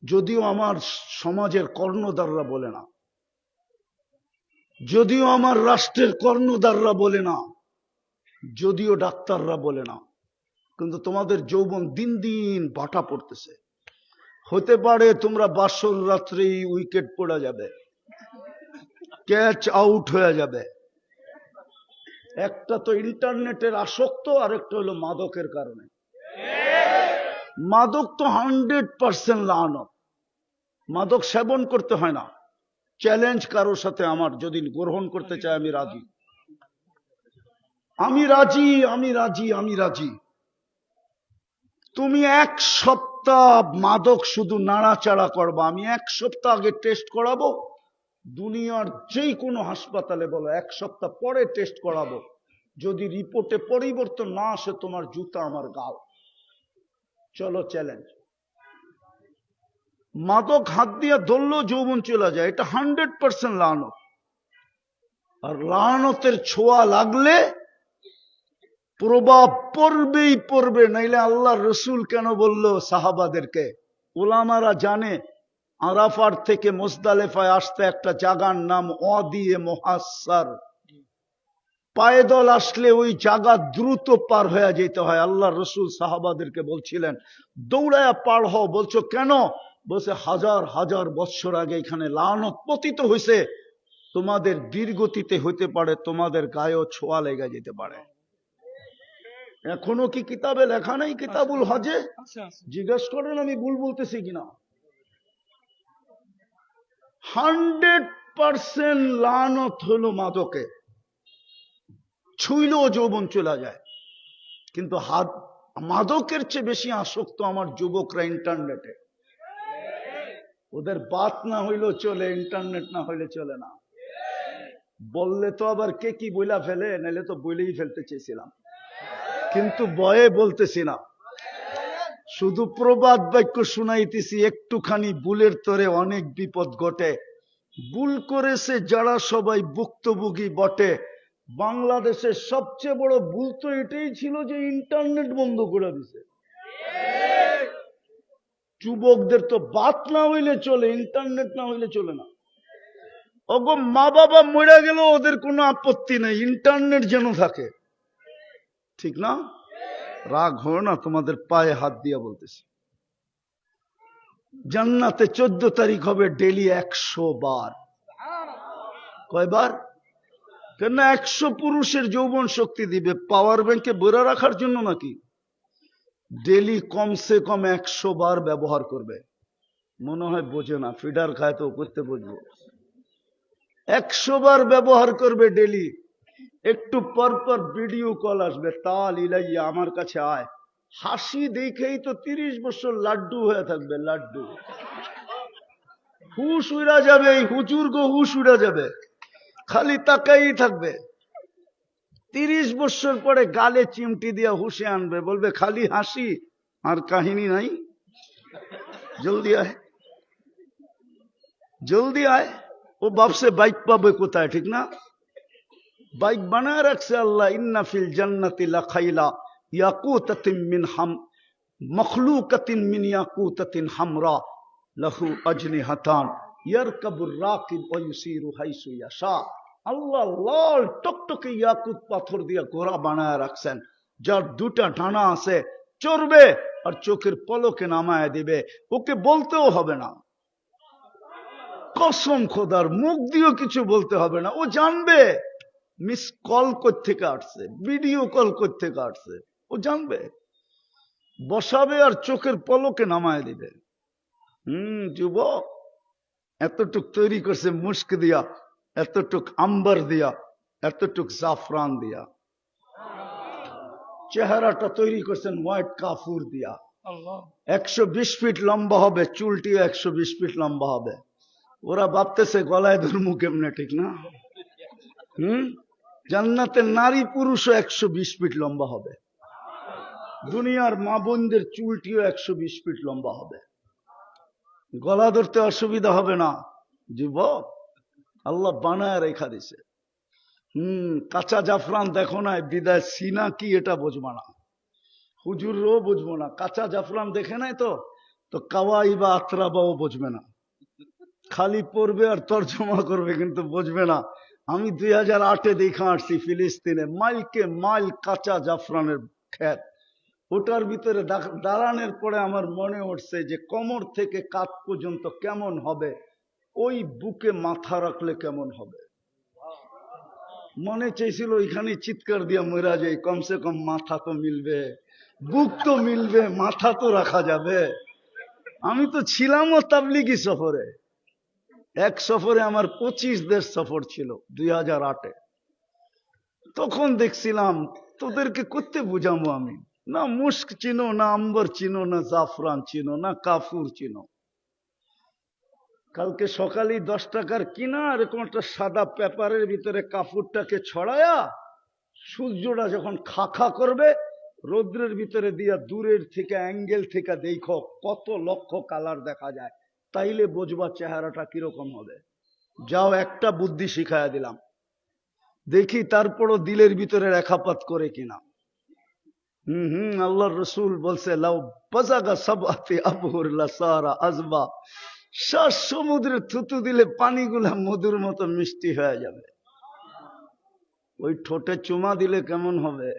যদিও আমার সমাজের কর্ণধাররা বলে না, যদিও আমার রাষ্ট্রের কর্ণধাররা বলে না, যদিও ডাক্তাররা বলে না, কিন্তু তোমাদের যৌবন দিন দিন বাটা পড়তেছে। হতে পারে তোমরা বাসর রাত্রেই উইকেট পড়ে যাবে, ক্যাচ আউট হয়ে যাবে। একটা তো ইন্টারনেটের আসক্ত, আর একটা হলো মাদকের কারণে। মাদক তো 100% লানত। মাদক সেবন করতে হয় না। চ্যালেঞ্জ কারোর সাথে আমার, যদি গ্রহণ করতে চায় আমি রাজি, আমি রাজি, আমি রাজি, আমি রাজি। তুমি 1 সপ্তাহ মাদক শুধু নাড়াচাড়া করবা, আমি 1 সপ্তাহ আগে টেস্ট করাবো। দুনিয়ার যেই কোনো হাসপাতালে বলো 1 সপ্তাহ পরে টেস্ট করাবো, যদি রিপোর্টে পরিবর্তন না আসে তোমার জুতা আমার গাল। চলো চ্যালেঞ্জ। মাদক হাত দিয়ে ধরলেও যৌবন চলে যায়, এটা 100% লানত। আর লানতের ছোঁয়া লাগলে প্রভাব পড়বেই পড়বে, নাইলে আল্লাহ রসুল কেন বললো সাহাবাদেরকে? ওলামারা জানে আরাফার থেকে মুজদালিফায় আসতে একটা জায়গার নাম ওয়াদিয়ে মুহাসসার, পায়দল আসলে ওই জায়গা দ্রুত পার হয়ে যেতে হয়। আল্লাহ রসুল সাহাবাদেরকে বলছিলেন দৌড়ায়া পার হও। বলছো কেন? বলছে হাজার হাজার বৎসর আগে এখানে লানত পতিত হয়েছে, তোমাদের দীর্ঘতিতে হইতে পারে, তোমাদের গায়েও ছোঁয়া লেগে যেতে পারে। এখনো কি কিতাবে লেখা নাই? কিতাবুল হজে জিজ্ঞেস করেন আমি ভুল বলতেছি কিনা। 100% লানত হলো মাদকে, ছুইলেও যৌবন চলে যায়। কিন্তু মাদকের চেয়ে বেশি আসক্ত আমার যুবকরা ইন্টারনেটে। ওদের বাত না হইলেও চলে, ইন্টারনেট না হইলে চলে না। বললে তো আবার কে কি বইলা ফেলে, নাইলে তো বইলেই ফেলতে চেয়েছিলাম, কিন্তু বয়ে বলতেছি না। শুধু প্রবাদ বাক্য শুনাইতেছি। একটুখানি ভুলের তরে অনেক বিপদ ঘটে। ভুল করেছে যারা সবাই ভুক্তভোগী বটে। বাংলাদেশের সবচেয়ে বড় ভুল তো এটাই ছিল যে ইন্টারনেট বন্ধ করে দিছে। যুবকদের তো বাত না হইলে চলে, ইন্টারনেট না হইলে চলে না। ওগো মা বাবা মরে গেল ওদের কোনো আপত্তি নেই, ইন্টারনেট যেন থাকে। ঠিক না? রাগ হয় না, তোমাদের পায়ে হাত দিয়া বলতেছি। জান্নাতে 14 তারিখ হবে ডেলি 100 বার। কয়বার? কেন 100 পুরুষের যৌবন শক্তি দিবে, পাওয়ার ব্যাংকে ভরে রাখার জন্য নাকি? ডেলি কমসে কম 100 বার ব্যবহার করবে। মনে হয় বোঝে না, ফিডার খায় তো করতে বুঝবো। 100 বার ব্যবহার করবে ডেলি। একটু পর পর ভিডিও কল আসবে, তাল ইলাইয়া আমার কাছে আয়। হাসি দেখেই তো 30 বছর লাড্ডু হয়ে থাকবে, লাড্ডু। হুশ উড়া যাবে, এই হুজুর গো হুশ উড়া যাবে, খালি তাকাই থাকবে। 30 বছর পরে গালে চিমটি দিয়া হুশে আনবে, বলবে খালি হাসি আর কাহিনী নাই, জলদি আয়, জলদি আয়। ও ভাবছে বাইক পাবে কোথায়, ঠিক না? বাইক বানায় রাখছে আল্লাহ। ইন্না ফিল জান্নাতি লাখাইলা ইয়াকুতাতিন মিন মখলুকাতিন মিন ইয়াকুতাতিন হামরা লাহু আজনিহাতান ইয়ারকাবুর রাকিব ওয়া ইউসিরু হাইসু ইয়াশা। আল্লাহ লাল টকটকে ইয়াকুত পাথর দিয়ে ঘোড়া বানায় রাখছেন, যার 2টা ডানা আছে, চড়বে আর চোখের পলকে নামায় দিবে, ওকে বলতেও হবে না। কসম খোদার, মুখ দিয়েও কিছু বলতে হবে না, ও জানবে মিস কল কোত্থেকে আসছে, ভিডিও কল কোত্থেকে আসছে, ও জানবে। বসাবে আর চোখের পলকে নামায় দিবে। যুবক এতটুক তৈরি করছে মুস্ক দিয়া, এতটুক আম্বার দিয়া, এতটুক জাফরান দিয়া। চেহারাটা তৈরি করছেন হোয়াইট কাফুর দিয়া। 120 ফিট লম্বা হবে, চুলটিও 120 ফিট লম্বা হবে। ওরা ভাবতেছে গলায় ধর্মু কেমনে, ঠিক না? জান্নাতের নারী পুরুষও 120 ফিট লম্বা হবে। দুনিয়ার মা বোনদের চুলটিও 120 ফিট লম্বা হবে। গলা ধরতে অসুবিধা হবে না। যুবক আল্লাহ বানায় রেখা দিছে। কাঁচা জাফরান দেখো না, বিদায় সিনা কি এটা বুঝবো না, হুজুরও বুঝবো না। কাঁচা জাফরান দেখে নাই তো কাওয়াই বা আত্রাবাও বুঝবে না, খালি পড়বে আর তর্জমা করবে, কিন্তু বুঝবে না। আমি 2008-এ দেখা আসছি ফিলিস্তিনে, মাইলকে মাইল কাঁচা জাফরানের ক্ষেত। ওটার ভিতরে দাঁড়ানোর পরে আমার মনে উঠছে যে কোমর থেকে কাঁধ পর্যন্ত কেমন হবে, ওই বুকে মাথা রাখলে কেমন হবে। মনে চাইছিল ওইখানে চিৎকার দিয়া মরা যায়, কমসে কম মাথা তো মিলবে, বুক তো মিলবে, মাথা তো রাখা যাবে। আমি তো ছিলামও তাবলিগি সফরে। এক সফরে আমার 25 দেশ সফর ছিল 2008-এ। তখন দেখছিলাম তোদেরকে করতে বুঝাবো আমি, না মুস্ক চিনো, না আম্বর চিনো, না জাফরান চিনো, না কাফুর চিনো। কালকে সকালে 10 টাকার কিনা এরকম একটা সাদা পেপারের ভিতরে কাপড়টাকে ছড়ায়া, সূর্যটা যখন খাখা করবে রৌদ্রের ভিতরে দিয়া দূরের থেকে অ্যাঙ্গেল থেকে দেখো কত লক্ষ কালার দেখা যায়, তাইলে বুঝবা চেহারাটা কিরকম হবে। যাও, একটা বুদ্ধি শিখাইয়া দিলাম, দেখি তারপরও দিলের ভিতরে রেখাপাত করে কিনা। আল্লাহর রসুল বলছে লাউ বাজাগা সাবাতি আবহুর লাসারা আজবা, শ্বাস সমুদ্রে থুতু দিলে পানিগুলা মধুর মতো মিষ্টি হয়ে যাবে। ওই ঠোঁটে চুমা দিলে কেমন হবে?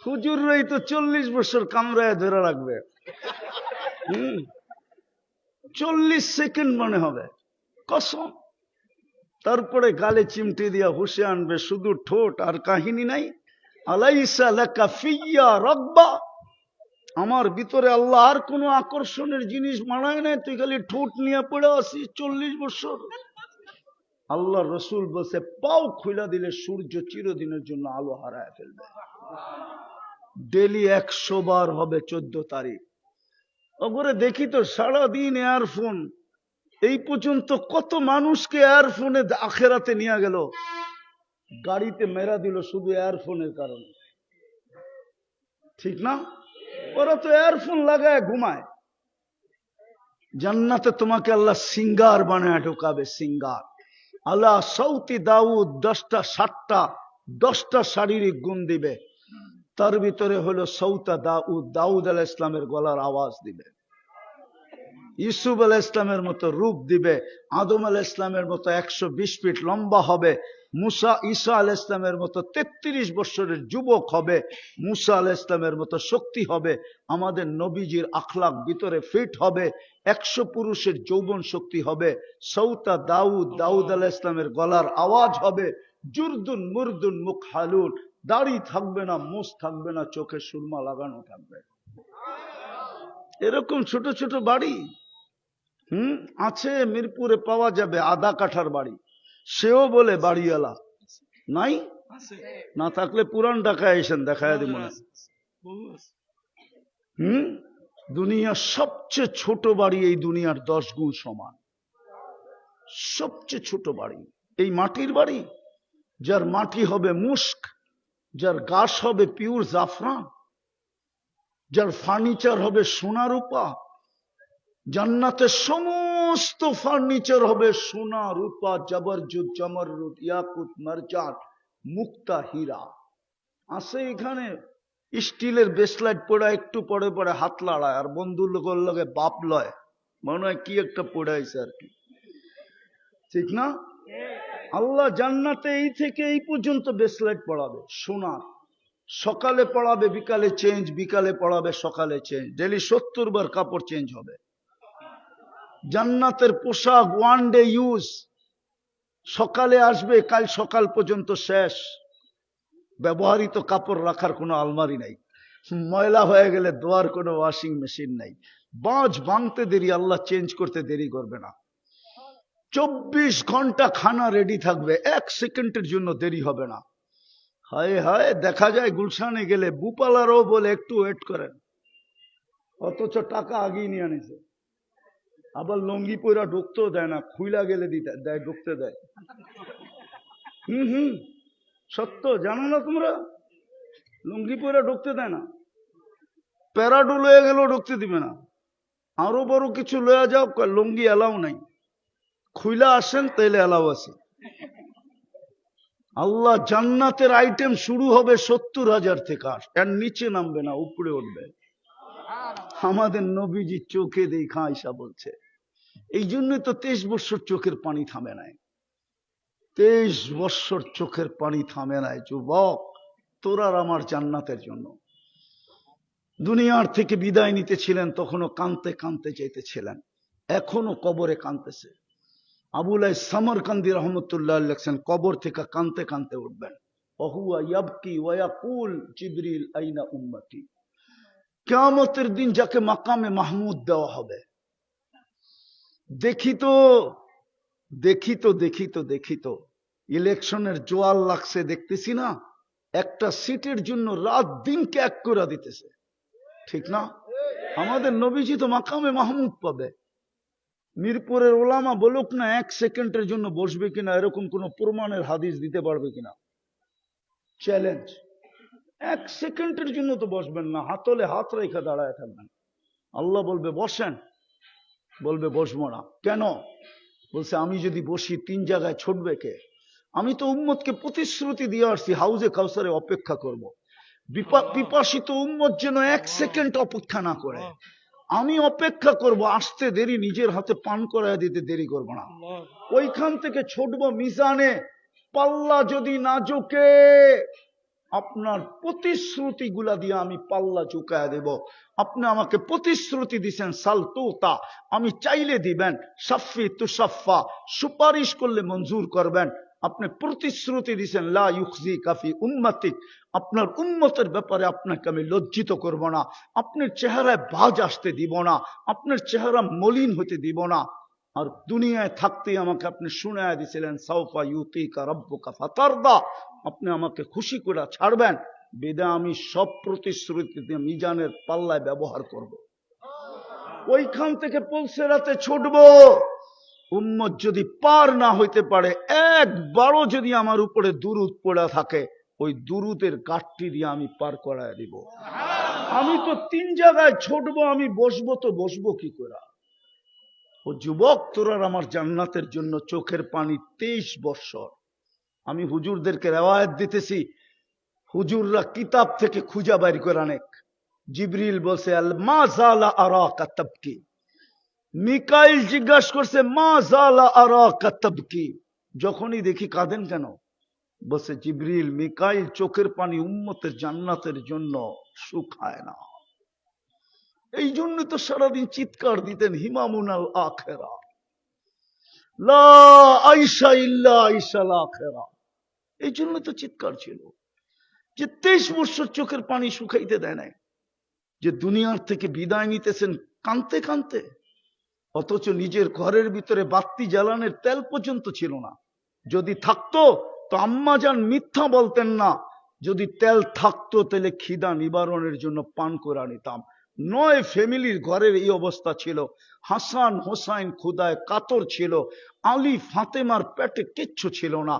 হুজুররাই তো 40 বছর কামরায় ধরে রাখবে। 40 সেকেন্ড মনে হবে, কসম। তারপরে গালে চিমটি দিয়া হুশে আনবে, শুধু ঠোঁট আর কাহিনী নাই। আলাইসা লাকা ফিয়া রাগবা, আমার ভিতরে আল্লাহ আর কোনো আকর্ষণের জিনিস মানায় নাই, তুই খালি ঠোঁট নিয়ে পড়ে আসিস 40 বছর। আল্লাহ রসুল বলছে পাও খুলা দিলে সূর্য চিরদিনের জন্য আলো হারায় ফেলবে। ডেলি 100 বার হবে 14 তারিখ। ওপরে দেখি তো সারাদিন এয়ারফোন, এই পর্যন্ত কত মানুষকে এয়ারফোনে আখেরাতে নিয়ে গেল, গাড়িতে মেরা দিল শুধু এয়ারফোনের কারণে, ঠিক না? ওরা তো এয়ারফোন লাগায় ঘুমায়। জান্নাতে তোমাকে আল্লাহ সিঙ্গার বানায় ঢোকাবে, সিঙ্গার। আল্লাহ সৌতি দাউদ 10টা 7টা 10টা শারীরিক গুণ দিবে, তার ভিতরে হলো সৌতা দাউদ, দাউদ আলাইহিস ইসলামের গলার আওয়াজ দিবে। ইউসুফ আলাইহিস ইসলামের মতো রূপ দিবে, আদম আলাইহিস ইসলামের মতো 120 ফিট লম্বা হবে, ঈসা আলাইহিস ইসলামের মতো 33 বছরের যুবক হবে, মুসা আলাইহিস ইসলামের মতো শক্তি হবে, আমাদের নবীজির আখলাক ভিতরে ফিট হবে, 100 পুরুষের যৌবন শক্তি হবে, সৌতা দাউদ, দাউদ আলাইহিস ইসলামের গলার আওয়াজ হবে, জুরদুন মুরদুন মুকহালুন, দাড়ি থাকবে না, মুছ থাকবে না, চোখে সুরমা লাগানো থাকবে। এরকম ছোট ছোট বাড়ি আছে মিরপুরে, পাওয়া যাবে আধা কাঠার বাড়ি। সেও বলে বাড়িওয়ালা নাই, না থাকলে পুরান ঢাকায় এসেন, দেখায় দিব না। দুনিয়ার সবচেয়ে ছোট বাড়ি এই দুনিয়ার 10 গুণ সমান। সবচেয়ে ছোট বাড়ি এই মাটির বাড়ি, যার মাটি হবে মুস্ক, যার গাছ হবে পিওর জাফরান, যার ফার্নিচার হবে সোনা রূপা। জান্নাতের সমস্ত ফার্নিচার হবে সোনা রূপা, জবরজুদ জমরুদ ইয়াকুত মারজান মুক্তা হীরা। আছে এখানে স্টিলের বেসলাইট পড়া, একটু পরে পরে হাত লাড়ায় আর বন্ধুর লোকের লগে বাপ লয়, মনে হয় কি একটা পড়াইছে আর কি, ঠিক না? আল্লাহ জান্নাতে এই থেকে এই পর্যন্ত বেসলাইট পড়াবে সোনা, সকালে পড়াবে বিকালে চেঞ্জ, বিকালে পড়াবে সকালে চেঞ্জ, ডেলি 70 বার কাপড় চেঞ্জ হবে। জান্নাতের পোশাক ওয়ান ডে ইউজ, সকালে আসবে কাল সকাল পর্যন্ত শেষ। ব্যবহৃত কাপড় রাখার কোনো আলমারি নাই, ময়লা হয়ে গেলে ধোয়ার কোনো ওয়াশিং মেশিন নাই। বাঁশ ভাঙতে দেরি, আল্লাহ চেঞ্জ করতে দেরি করবে না। 24 ঘন্টা খানা রেডি থাকবে, 1 সেকেন্ডের জন্য দেরি হবে না। হায় হায়, দেখা যায় গুলশানে গেলে বুপালারও বলে একটু ওয়েট করেন, অথচ টাকা আগেই নিয়ে আনিছে। আবার লঙ্গি পয়রা ঢুকতেও দেয় না, খুইলা গেলে দিতে দেয়, ঢুকতে দেয়। হুম, সত্য, জানো না তোমরা? লুঙ্গি পয়রা ঢুকতে দেয় না, প্যারাডো লয়ে গেলেও ঢুকতে দিবে না। আরো বড় কিছু লয়ে যাও, লুঙ্গি এলাও নাই, খুইলা আসেন তাইলে এলাও আছে। আল্লাহ জান্নাতের আইটেম শুরু হবে 70,000 থেকে, এর নিচে নামবে না, উপরে উঠবে। আমাদের নবীজি চোখে দেখা আয়সা বলছে। এই জন্যই তো 23 বছর চোখের পানি থামে নাই, 23 বছর চোখের পানি থামে নাই। যুবক, তোরার আমার জান্নাতের জন্য দুনিয়ার থেকে বিদায় নিতেছিলেন, তখনও কানতে কানতে চাইতেছিলেন, এখনো কবরে কানতেছে। আবুল সামরকান্দি রহমতুল্লাহ লেখছেন, কবর থেকে কানতে কানতে উঠবেন। ওহুয়া ইয়াবকি ওয়া ইয়াকুল জিবরিল আইনা উম্মতি। কিয়ামতের দিন যাকে মাকামে মাহমুদ দেওয়া হবে, দেখিত ইলেকশনের জোয়ার লাগছে, দেখতেছি না, একটা সিটের জন্য রাত দিনকে এক করে দিতেছে, ঠিক না? আমাদের নবীজি তো মাকামে মাহমুদ পাবে। মিরপুরের ওলামা বলুক না 1 সেকেন্ডের জন্য বসবে কিনা, এরকম কোন প্রমাণের হাদিস দিতে পারবে কিনা? চ্যালেঞ্জ। 1 সেকেন্ডের জন্য তো বসবেন না, হাতলে হাত রেখে দাঁড়ায় থাকবেন। আল্লাহ বলবে বসেন, বলবে বসবো না। কেন? বলছে আমি যদি বসি 3 জায়গায় ছুটবে কে? আমি তো উম্মতকে প্রতিশ্রুতি দিয়ে আসছি হাউজে কাউসারে অপেক্ষা করব। পিপাসিত উম্মত যেন 1 সেকেন্ড অপেক্ষা না করে। আমি অপেক্ষা করব, আসতে দেরি, নিজের হাতে পান করায় দিতে দেরি করব না। ওইখান থেকে ছুটবো মিজানে, পাল্লা যদি না ঝুঁকে আপনার প্রতিশ্রুতি গুলা দিয়ে আমি পাল্লা ঝুঁকায় দেব। আপনি আমাকে প্রতিশ্রুতি দিচ্ছেন সালতুতা, আমি চাইলে দিবেন, সাফি তুসাফা, সুপারিশ করলে মঞ্জুর করবেন। আপনি প্রতিশ্রুতি দিচ্ছেন লা ইউখজি কাফি উম্মতিক, আপনার উম্মতের ব্যাপারে আপনাকে আমি লজ্জিত করব না, আপনার চেহারায় ভাঁজ আসতে দিব না, আপনার চেহারা মলিন হতে দিব না। আর দুনিয়ায় থাকতেই আমাকে আপনি শুনায়া দিছিলেন সাউফা ইউতিকা রাব্বুকা ফাতারদা, আপনি আমাকে খুশি করে ছাড়বেন। বেদা আমি সব প্রতিশ্রুতিতে মিজানের পাল্লায় ব্যবহার করব। ওইখান থেকে পুলসেরাতে ছুটবো। উম্মত যদি পার না হইতে পারে, একবারও যদি আমার উপরে দুরুদ পড়া থাকে, ওই দুরুদের গাঠটি দিয়ে আমি পার করায় দিব। আমি তো 3 জায়গায় ছুটবো, আমি বসবো তো বসবো কি করে? ও যুবক, তোরা আমার জান্নাতের জন্য চোখের পানি 23 বছর। আমি হুজুরদেরকে রেওয়ায়েত দিতেছি, হুজুররা কিতাব থেকে খুঁজা বাইর করে অনেক। জিবরিল বলছে মা জালা আরাকা তাবকি, মিকাইল জিজ্ঞাসা করছে মা জালা আরাকা তাবকি, যখনই দেখি কাঁদেন কেন? বলছে জিবরিল, মিকাইল চোখের পানি উম্মতের জান্নাতের জন্য শুকায় না। এই জন্য তো সারাদিন চিৎকার দিতেন হিমামুন আল আখিরা, লা আইসা ইল্লা আইসাল আখিরা। এই জন্য তো চিৎকার ছিল যে 23 বছর চোখের পানি শুকাইতে দেয় নাই, যে দুনিয়ার থেকে বিদায় নিতেছেন কানতে কানতে। অথচ নিজের ঘরের ভিতরে বাতি জ্বালানোর তেল পর্যন্ত ছিল না। যদি থাকতো তো আম্মা জান মিথ্যা বলতেন না, যদি তেল থাকতো তাহলে খিদা নিবারণের জন্য পান করে নিতাম। 9 ফ্যামিলির ঘরের এই অবস্থা ছিল। হাসান হোসাইন ক্ষুধায় কাতর ছিল, আলী ফাতেমার পেটে কিচ্ছু ছিল না,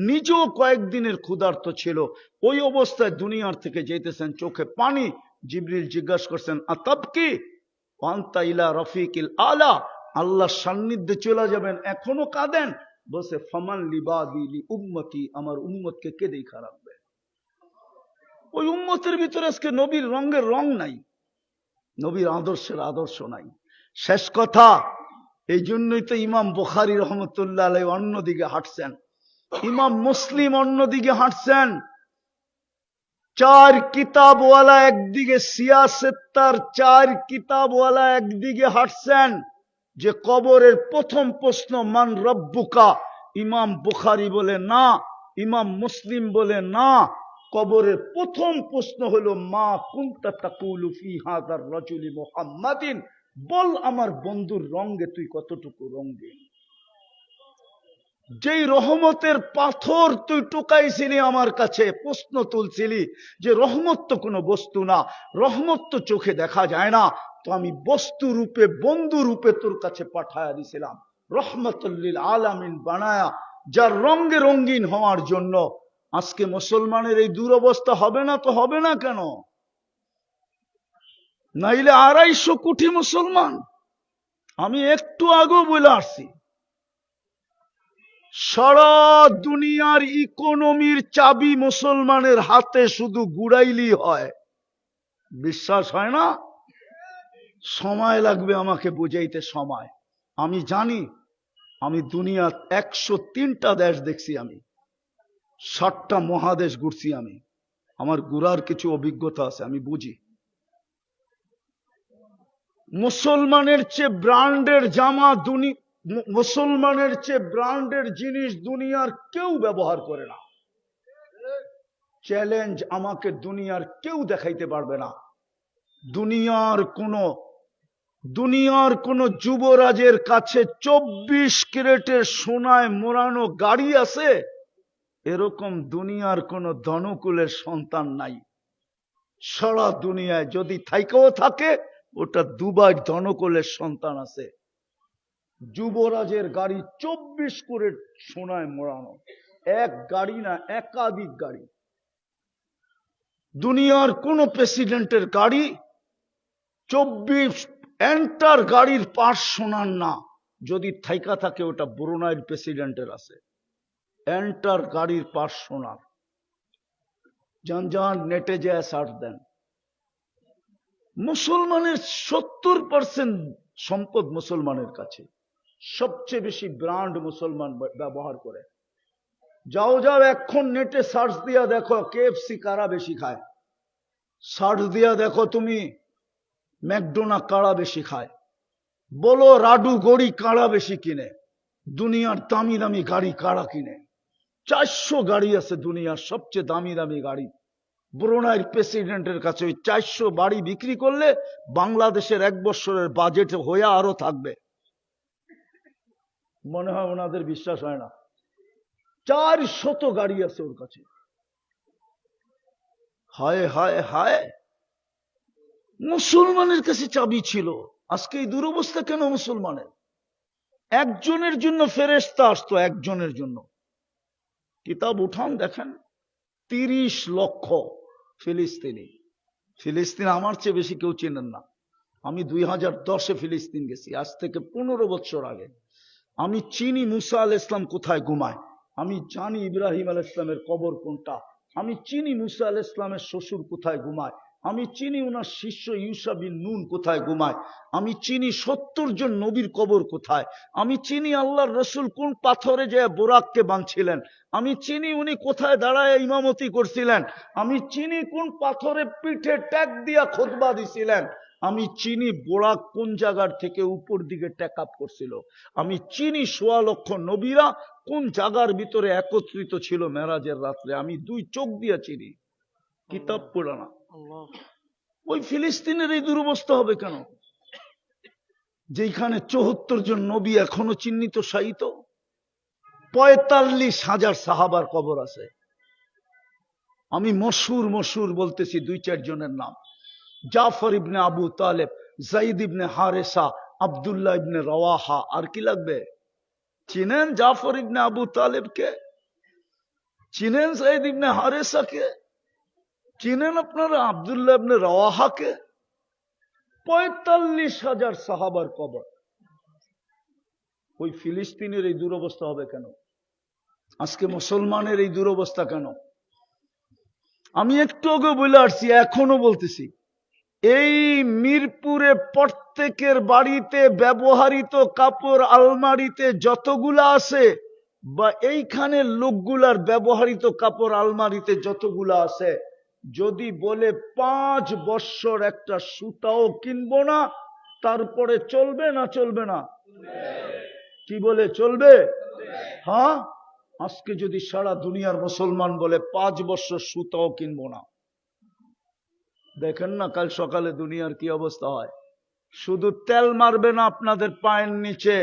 নিজেও কয়েকদিনের ক্ষুধার্ত ছিল। ওই অবস্থায় দুনিয়ার থেকে যেতেছেন চোখে পানি। জিবরিল জিজ্ঞাসা করছেন আতাবকি ওয়ান্তা ইলা রফিকিল আলা, আল্লাহর সান্নিধ্যে চলে যাবেন, এখনো কাঁদেন? বলছে ফামান লিবাদি লি উম্মতি, আমার উম্মতকে কে দেখা রাখবে? ওই উম্মতের ভিতরে আজকে নবীর রঙের রং নাই, নবীর আদর্শের আদর্শ নাই। শেষ কথা, এই জন্যই তো ইমাম বুখারী রহমতুল্লাহ আলাইহি অন্যদিকে হাঁটছেন, ইমাম মুসলিম অন্যদিকে হাঁটছেন। 4 কিতাবওয়ালা একদিকে, সিয়াসেত্তার 4 কিতাবওয়ালা একদিকে হাঁটছেন। যে কবরের প্রথম প্রশ্ন মান রব্বুকা, ইমাম বুখারী বলে না, ইমাম মুসলিম বলে না, কবরের প্রথম প্রশ্ন হলো মা কুনতা তাকুলু ফি হাযার রাজুলি মুহাম্মাদিন, বল আমার বন্ধুর রঙে তুই কতটুকু রঙিন। যেই রহমতের পাথর তুই টুকাইছিলি আমার কাছে, প্রশ্ন তুলছিলি যে রহমত তো কোনো বস্তু না, রহমত তো চোখে দেখা যায় না, তো আমি বস্তু রূপে বন্ধু রূপে তোর কাছে পাঠায়া দিছিলাম রহমতুল লিল আলামিন বানায়া, যার রঙে রঙিন হওয়ার জন্য। আজকে মুসলমানের এই দুরবস্থা হবে না তো হবে না কেন? নাইলে 250 কোটি মুসলমান। আমি একটু আগেও বলে আসছি, সারা দুনিয়ার ইকোনমির চাবি মুসলমানের হাতে, শুধু ঘুরাইলি হয়। বিশ্বাস হয় না? সময় লাগবে আমাকে বুঝাইতে, সময়। আমি জানি, আমি দুনিয়ার 103টা দেশ দেখছি, আমি 60টা মহাদেশ ঘুরছি, আমি আমার ঘুরার কিছু অভিজ্ঞতা আছে, আমি বুঝি। মুসলমানের চেয়ে ব্র্যান্ডের জামা মুসলমানের চেয়ে ব্র্যান্ডের জিনিস দুনিয়ার কেউ ব্যবহার করে না। চ্যালেঞ্জ, আমাকে দুনিয়ার কেউ দেখাইতে পারবে না। দুনিয়ার কোন যুবরাজের কাছে 24 ক্যারেটের সোনায় মোড়ানো গাড়ি আছে, এরকম দুনিয়ার কোন ধনকুলের সন্তান নাই। সারা দুনিয়ায় যদি থাইকেও থাকে, ওটা দুবাই ধনকুলের সন্তান আছে। যুবরাজের গাড়ি 24 ক্যারেট সোনায় মোড়ানো, এক গাড়ি না, একাধিক গাড়ি। দুনিয়ার কোন প্রেসিডেন্টের গাড়ি 24 এন্টার গাড়ির পাশ সোনার না, যদি থাইকা থাকে ওটা ব্রুনাইয়ের প্রেসিডেন্টের আছে, এন্টার গাড়ির পাশ সোনার। যান নেটে যায় সার্চ দেন। মুসলমানের 70% সম্পদ মুসলমানের কাছে, সবচেয়ে বেশি ব্র্যান্ড মুসলমান ব্যবহার করে। যাও এখন নেটে সার্চ দিয়া দেখো কেএফসি কারা বেশি খায়, সার্চ দিয়া দেখো তুমি ম্যাকডোনা কারা বেশি খায়, বলো রাডু গড়ি কারা বেশি কিনে, দুনিয়ার দামি দামি গাড়ি কারা কিনে। 400 গাড়ি আছে দুনিয়ার সবচেয়ে দামি দামি গাড়ি। ব্রুনাইয়ের প্রেসিডেন্টের কাছে ওই 400 বাড়ি বিক্রি করলে বাংলাদেশের 1 বছরের বাজেট হয়ে আরো থাকবে। মনে হয় ওনাদের বিশ্বাস হয় না। 400 গাড়ি আছে ওর কাছে। হায় হায় হায়, মুসলমানের কাছে চাবি ছিল। আজকে এই দুরবস্থা কেন মুসলমানের? একজনের জন্য ফেরেশতা আসতো, একজনের জন্য। কিতাব উঠান দেখেন, 30 লক্ষ ফিলিস্তিনি। ফিলিস্তিন আমার চেয়ে বেশি কেউ চেনেন না। আমি 2010-এ ফিলিস্তিন গেছি, আজ থেকে 15 বছর আগে। আমি চিনি মুসা আলাইহিস সালাম কোথায় ঘুমায়, আমি জানি ইব্রাহিম আলাইহিস সালামের কবর কোনটা, আমি চিনি মুসা আলাইহিস সালামের শ্বশুর কোথায় ঘুমায়, আমি চিনি ওনার শিষ্য ইউসা বিন নুন কোথায় ঘুমায়, আমি চিনি 70 জন নবীর কবর কোথায়, আমি চিনি আল্লাহর রসুল কোন পাথরে যে বোরাককে বাঁধছিলেন, আমি চিনি উনি কোথায় দাঁড়ায় ইমামতি করছিলেন, আমি চিনি কোন পাথরে পিঠে ট্যাগ দিয়া খুতবা দিছিলেন, আমি চিনি বোরাক কোন জায়গার থেকে উপর দিকে ট্যাক আপ করছিল, আমি চিনি 1.25 লক্ষ নবীরা কোন জায়গার ভিতরে একত্রিত ছিল মেরাজের রাত্রে, আমি 2 চোখ দিয়া চিনি, কিতাব পড়া না। ওই ফিলিস্তিনের এই দুরবস্থা হবে কেন? যেখানে 74 জন নবী এখনো চিহ্নিত শায়িত, 45,000 সাহাবার কবর আছে। আমি মশহুর বলতেছি 2-4 জনের নাম: জাফর ইবনে আবু তালেব, যায়েদ ইবনে হারেসা, আব্দুল্লাহ ইবনে রওয়াহা। আর কি লাগবে? চিনেন জাফর ইবনে আবু তালেবকে? চিনেন যায়েদ ইবনে হারেসাকে? চিনেন আপনারা আব্দুল্লাহ ইবনে রওয়াহাকে? 45,000 সাহাবার কবর। ওই ফিলিস্তিনের এই দুরবস্থা হবে কেন? আজকে মুসলমানের এই দুরবস্থা কেন? আমি একটু আগে বলে আসছি, এখনো বলতেছি, এই মিরপুরে প্রত্যেকের বাড়িতে ব্যবহৃত কাপড় আলমারিতে যতগুলা আছে, বা এইখানে লোকগুলার ব্যবহৃত কাপড় আলমারিতে যতগুলা আছে, যদি বলে 5 বছর একটা সুতাও কিনবো না, তারপরে চলবে না? চলবে না? কি বলে চলবে? হ্যাঁ, আজকে যদি সারা দুনিয়ার মুসলমান বলে 5 বছর সুতাও কিনবো না, দেখেন না কাল সকালে দুনিয়ার কি অবস্থা হয়। শুধু তেল মারবে না আপনাদের পায়ের নিচে,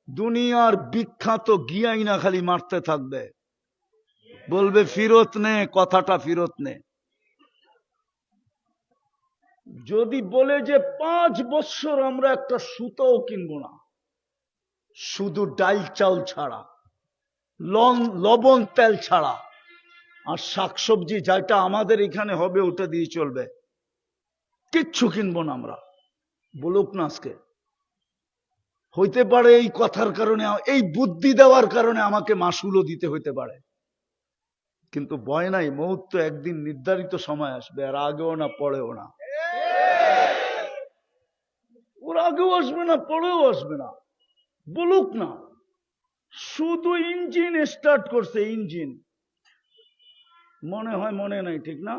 দুনিয়ার বিখ্যাত গিয়াইনা খালি মারতে থাকবে, বলবে ফিরত নে, কথাটা ফিরত নে। যদি বলে যে 5 বছর আমরা একটা সুতাও কিনবো না, শুধু ডাল চাউল ছাড়া, লবণ তেল ছাড়া, আর শাকসবজি যেটা আমাদের এখানে হবে ওটা দিয়ে চলবে, কিচ্ছু কিনবো না আমরা, বলুক না আজকে। হইতে পারে এই কথার কারণে, এই বুদ্ধি দেওয়ার কারণে আমাকে মাসুলও দিতে হইতে পারে, কিন্তু ভয় নাই, মৌত তো একদিন নির্ধারিত সময় আসবে, আর আগেও না পরেও না। ওর আগেও আসবে না, পরেও আসবে না, বলুক না। শুধু ইঞ্জিন স্টার্ট করছে, ইঞ্জিন মনে হয় মনে নাই, ঠিক না?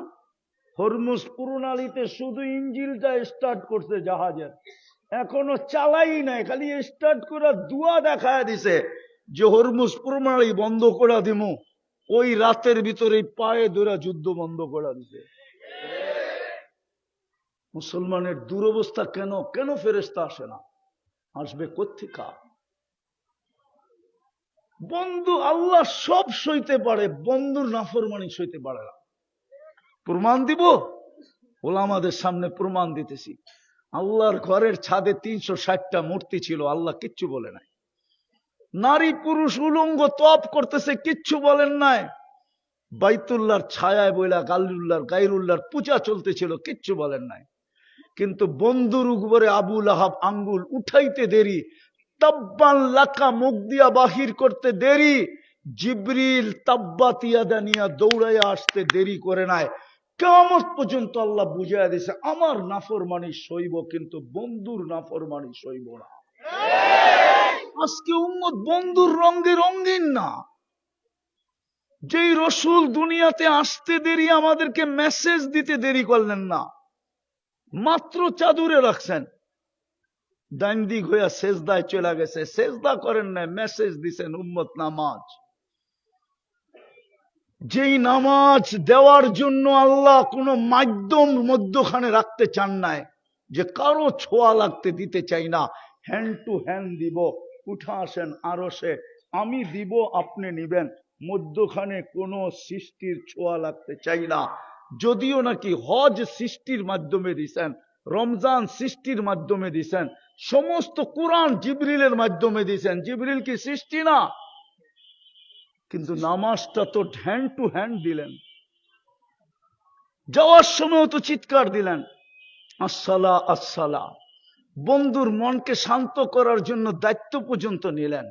হরমুজ প্রণালীতে শুধু ইঞ্জিনটা স্টার্ট করছে জাহাজের, এখনো চালাই নাই, খালি স্টার্ট করে দুয়া দেখায় দিছে যে হরমুজ প্রণালী বন্ধ করে দিমু। ওই রাতের ভিতরে পায়ে ধরে যুদ্ধ বন্ধ করে দিছে। মুসলমানের দুরবস্থা কেন? কেন ফেরেশতা আসে না? আসবে কোত্থেকা? বন্ধু আল্লাহ সব সইতে পারে, বন্ধুর নাফরমানি সইতে পারে না। প্রমাণ দিব, ওলামাদের সামনে প্রমাণ দিতেছি। আল্লাহর ঘরের ছাদে 360টা মূর্তি ছিল, আল্লাহ কিচ্ছু বলে নাই। নারী পুরুষ উলঙ্গ তপ করতেছে, কিচ্ছু বলেন নাই। বাইতুল্লাহর ছায়ায় বইলা গাইরুল্লাহর পূজা চলতেছিল, কিচ্ছু বলেন নাই। কিন্তু বন্ধুর উপরে আবু লাহাব আঙ্গুল উঠাইতে দেরি, তাব্বান লাকা মুখ দিয়া বাহির করতে দেরি, জিবরিল তাব্বাত ইয়াদা নিয়া দৌড়াইয়া আসতে দেরি করে নাই। কিয়ামত পর্যন্ত আল্লাহ বুঝাইয়া দিছে আমার নাফরমানি সইব, কিন্তু বন্ধুর নাফরমানি সইব না। আজকে উম্মত বন্ধুর রঙে রঙিন না। যেই রসুল দুনিয়াতে আসতে দেরি, আমাদেরকে মেসেজ দিতে দেরি করলেন না, মাত্র চাদুরে রাখছেন, ডাইন দিক হইয়া সেজদায় চলে গেছে, সেজদা করেন না, মেসেজ দিছেন উম্মত নামাজ। যেই নামাজ দেওয়ার জন্য আল্লাহ কোন মাধ্যম মধ্যখানে রাখতে চান নাই, যে কারো ছোঁয়া লাগতে দিতে চাই না, হ্যান্ড টু হ্যান্ড দিব, উঠা আসেন আরশে, আমি দিব আপনি নিবেন, মধ্যখানে কোন সৃষ্টির ছোঁয়া লাগতে চাই না। যদিও নাকি হজ সৃষ্টির মাধ্যমে দিছেন, রমজান সৃষ্টির মাধ্যমে দিছেন, সমস্ত কোরআন জিবরিলের মাধ্যমে দিছেন, জিবরিল কি সৃষ্টি না? কিন্তু নামাজটা তো হ্যান্ড টু হ্যান্ড দিলেন। যাওয়ার সময় তো চিৎকার দিলেন আসসালা আসসালা। বন্ধুর মনকে শান্ত করার জন্য দায়িত্ব পর্যন্ত নিলেন,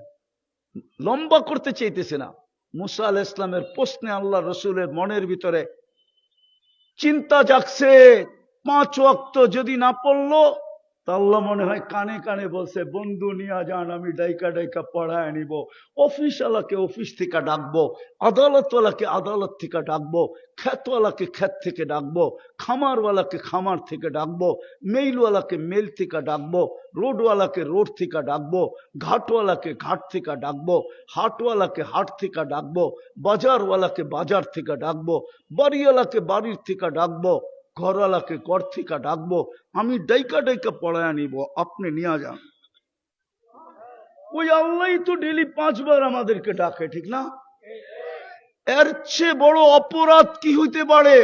লম্বা করতে চাইতেছে না। মুসা আলাইহিস সালামের প্রশ্নে আল্লাহ রসুলের মনের ভিতরে চিন্তা জাগছে, 5 ওয়াক্ত যদি না পড়লো, তা আল্লাহ মনে হয় কানে কানে বলছে বন্ধু নিয়ে যান, আমি ডাইকা ডাইকা পড়ায় নিব। অফিসওয়ালাকে অফিস থেকে ডাকবো, আদালতওয়ালাকে আদালত থেকে ডাকবো, খ্যাতওয়ালাকে খ্যাত থেকে ডাকবো, খামারওয়ালাকে খামার থেকে ডাকবো, মেইলওয়ালাকে মেল থেকে ডাকবো, রোডওয়ালাকে রোড থেকে ডাকবো, ঘাটওয়ালাকে ঘাট থেকে ডাকবো, হাটওয়ালাকে হাট থেকে ডাকবো, বাজারওয়ালাকে বাজার থেকে ডাকবো, বাড়িওয়ালাকে বাড়ির থেকে ডাকবো, ঘরওয়ালাকে ঘর থেকে ডাকবো, আমি ডাইকা ডাইকা পড়ায় নিব, আপনি নিয়ে যান। ওই আল্লাহ তো ডেলি 5 বার আমাদেরকে ডাকে, ঠিক না? এর চেয়ে বড় অপরাধ কি হইতে পারে?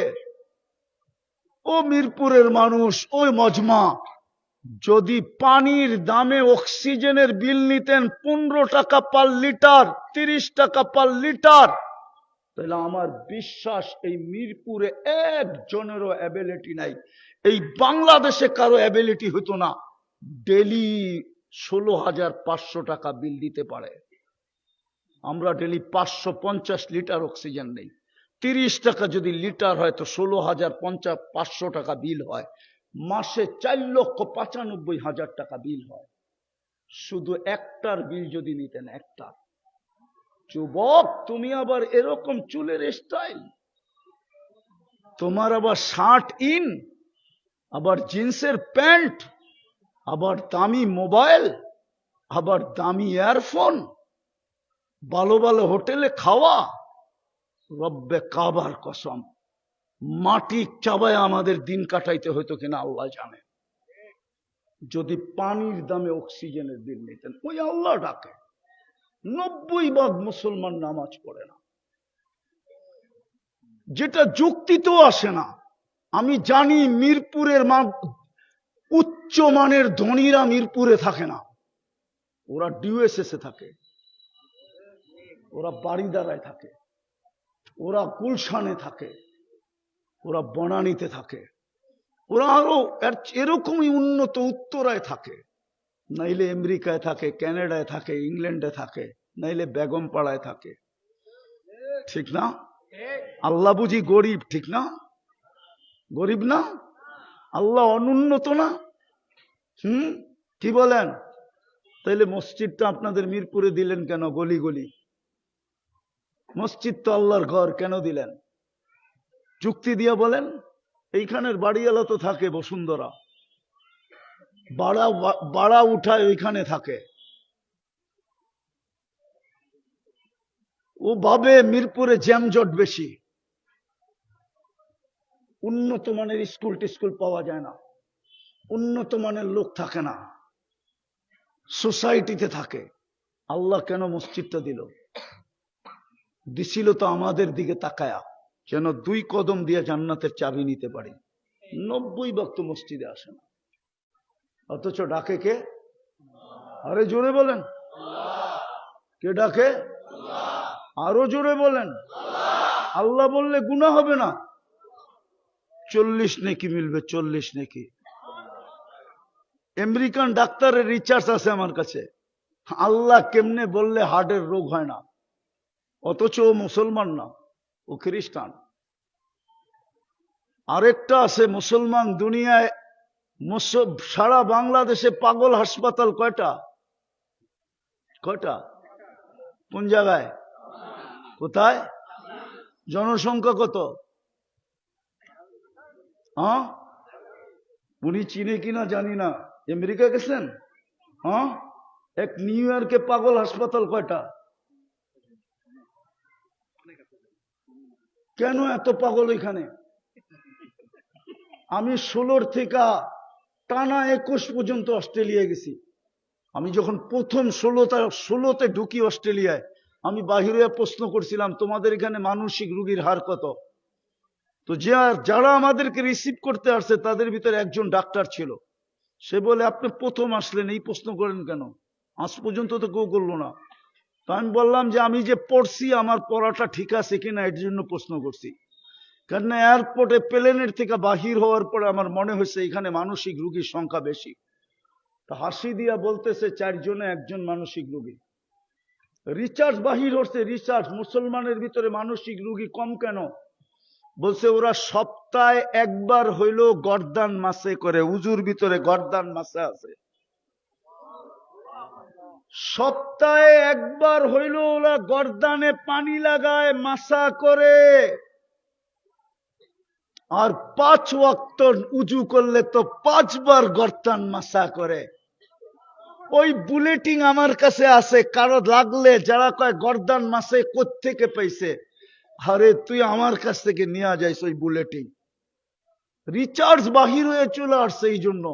ও মিরপুরের মানুষ, ওই মজমা, যদি পানির দামে অক্সিজেনের বিল নিতেন 15 টাকা পার লিটার, 30 টাকা পার লিটার, তাহলে আমার বিশ্বাস এই মিরপুরে একজনেরও অ্যাবিলিটি নাই, এই বাংলাদেশে কারো অ্যাবিলিটি হতো না ডেলি 16,500 টাকা বিল দিতে পারে। আমরা ডেলি 550 লিটার অক্সিজেন নেই, 30 টাকা যদি লিটার হয় তো 16,500 টাকা বিল হয়, মাসে 4,95,000 টাকা বিল হয়। শুধু একটার বিল যদি নিতেন, একটার। যুবক, তুমি আবার এরকম চুলের স্টাইল, তোমার আবার শার্ট ইন, আবার জিন্সের প্যান্ট, আবার দামি মোবাইল, আবার দামি ইয়ারফোন, ভালো ভালো হোটেলে খাওয়া। রব্বে কাবার কসম, মাটি চাবায় আমাদের দিন কাটাইতে হইতো কিনা আল্লাহ জানে। যদি পানির দামে অক্সিজেনের বিল নিতেন। ওই আল্লাহ ডাকে। 90% মুসলমান নামাজ পড়ে না, যেটা যুক্তিতেও আসে না। আমি জানি মিরপুরের উচ্চ মানের ধনীরা মিরপুরে থাকে না, ওরা ডিউএসএস এ থাকে, ওরা বাড়িদারায় থাকে, ওরা গুলশানে থাকে, ওরা বনানীতে থাকে, ওরা আরো এরকমই উন্নত উত্তরায় থাকে, নাইলে আমেরিকায় থাকে, কানাডায় থাকে, ইংল্যান্ডে থাকে, নাইলে বেগমপাড়ায় থাকে। ঠিক না? আল্লাহ বুঝি গরিব? ঠিক না? গরিব না? আল্লাহ অনুন্নত না? কি বলেন? তাইলে মসজিদটা আপনাদের মিরপুরে দিলেন কেন? গলি গলি মসজিদ তো আল্লাহর ঘর, কেন দিলেন? যুক্তি দিয়ে বলেন। এইখানের বাড়িওয়ালা তো থাকে বসুন্ধরা, বাড়া উঠায় ওইখানে থাকে। ও ভাবে মিরপুরে জ্যামজট বেশি, উন্নত মানের স্কুল টিস্কুল পাওয়া যায় না, উন্নত মানের লোক থাকে না, সোসাইটিতে থাকে। আল্লাহ কেন মসজিদটা দিল? দিছিল তো আমাদের দিকে তাকায়া, যেন 2 কদম দিয়ে জান্নাতের চাবি নিতে পারি। 90% মসজিদে আসে না, অথচ ডাকে কে? আরে জোরে বলেন, কে ডাকে? আরো জোরে বলেন। আল্লাহ বললে গুনাহ হবে না? 40 নেকি মিলবে, 40 নেকি। আমেরিকান ডাক্তারের রিচার্জ আছে আমার কাছে। আল্লাহ কেমনে বললে হার্টের রোগ হয় না, অথচ ও মুসলমান না, ও খ্রিস্টান। আরেকটা আছে মুসলমান দুনিয়ায়, সারা বাংলাদেশে পাগল হাসপাতাল কয়টা? কয়টা? কোন জায়গায়? কোথায়? জনসংখ্যা কত? হ্যাঁ, উনি চিনে কিনা জানি না। আমেরিকা গেছেন? হ্যাঁ, এক নিউ ইয়র্কে পাগল হাসপাতাল কয়টা? কেন এত পাগল এখানে? আমি 16 থেকে টানা 21 পর্যন্ত অস্ট্রেলিয়া গেছি। আমি যখন প্রথম 16তে ঢুকি অস্ট্রেলিয়ায়, আমি বাহিরে প্রশ্ন করছিলাম তোমাদের এখানে মানসিক রোগীর হার কত? তো যারা আমাদেরকে রিসিভ করতে আসছে তাদের ভিতরে একজন ডাক্তার ছিল। সে বলে আপনি প্রথম আসলেন, এই প্রশ্ন করেন কেন? আজ পর্যন্ত তো কেউ করলো না। তো আমি বললাম যে আমি যে পড়ছি, আমার পড়াটা ঠিক আছে কিনা এর জন্য প্রশ্ন করছি। কারণ এয়ারপোর্টে প্লেনের থেকে বাহির হওয়ার পরে আমার মনে হয়েছে এখানে মানসিক রোগীর সংখ্যা বেশি। তো হাসি দিয়া বলতেছে 4 জনে 1 জন মানসিক রোগী। রিচার্জ বাহির হচ্ছে, রিচার্জ মুসলমানের ভিতরে মানসিক রোগী কম কেন? বলছে ওরা সপ্তাহে একবার হইলো গর্দান মাসে করে, উজুর ভিতরে গর্দান মাসে আছে। সপ্তাহে একবার হইলো ওরা গর্দানে পানি লাগায়, মাসা করে। আর 5 ওয়াক্ত উজু করলে তো 5 বার গর্দান মাসা করে। ওই বুলেটিন আমার কাছে আছে, কারো লাগলে যারা কয় গর্দান মাসে কোত্থেকে পাইছে, আরে তুই আমার কাছ থেকে নিয়ে যাইস ওই বুলেটিন। রিচার্জ বাহির হয়ে চলে আসছে। এই জন্য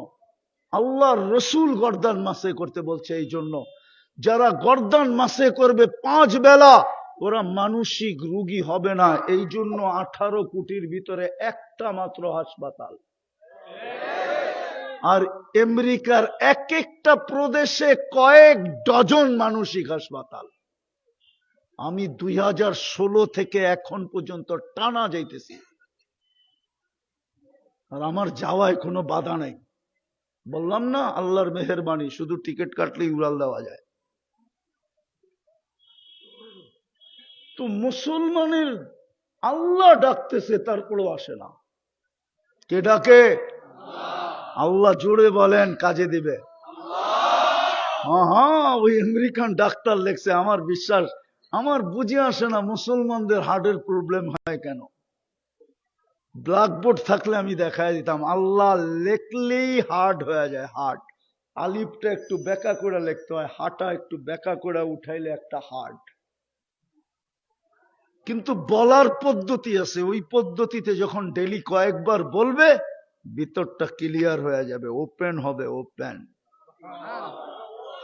আল্লাহর রসুল গর্দান মাসে করতে বলছে। এই জন্য যারা গর্দান মাসে করবে 5 বেলা, ওরা মানসিক রোগী হবে না। এই জন্য 18 কোটির ভিতরে একটা মাত্র হাসপাতাল। আর আমেরিকার এক একটা প্রদেশে কয়েক ডজন মানসিক হাসপাতাল। আমি 2016 থেকে এখন পর্যন্ত টানা যাইতেছি, আর আমার যাওয়ায় কোনো বাধা নাই। বললাম না আল্লাহর মেহেরবানি, শুধু টিকিট কাটলেই উড়াল দেওয়া যায়। তো মুসলমানের আল্লাহ ডাকতেছে, তারপরেও আসে না। কে ডাকে? আল্লাহ। জোরে বলেন, কাজে দিবে। হ্যাঁ, ওই আমেরিকান ডাক্তার লেখছে, আমার বিশ্বাস, আমার বুঝে আসে না মুসলমানদের হার্টের প্রবলেম হয় কেন। ব্ল্যাকবোর্ড থাকলে আমি দেখাই দিতাম, আল্লাহ লেখলেই হার্ট হয়ে যায়, হার্ট। আলিফটা একটু বেঁকা করে লিখতে হয়, হাটা একটু বেঁকা করে উঠাইলে একটা হাট। কিন্তু বলার পদ্ধতি আছে, ওই পদ্ধতিতে যখন ডেলি কয়েকবার বলবে ভিতরটা ক্লিয়ার হয়ে যাবে, ওপেন হবে, ওপেন।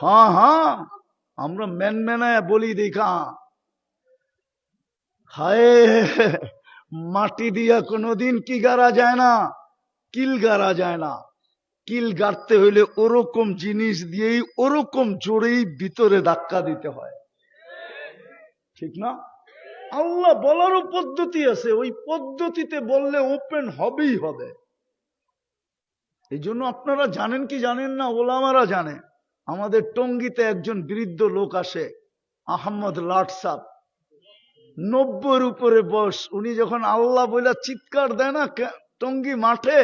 হ্যাঁ হ্যাঁ, আমরা মেনমেনায় বলি দেখা, হায় মাটি দিয়া কোনোদিন কি গাড়া যায় না, কিল গাড়া যায় না। কিল গাড়তে হইলে ওরকম জিনিস দিয়েই ওরকম জোরেই ভিতরে ধাক্কা দিতে হয়, ঠিক না? আল্লাহ বলারও পদ্ধতি আছে, ওই পদ্ধতিতে বললে ওপেন হবেই হবে। এই জন্য আপনারা জানেন কি জানেন না, ওলামারা জানে। আমাদের টঙ্গীতে একজন বৃদ্ধ লোক আসে, আহমদ লাট সাহ, 90-র উপরে বয়স। উনি যখন আল্লাহ বইলা চিৎকার দেয় না টঙ্গী মাঠে,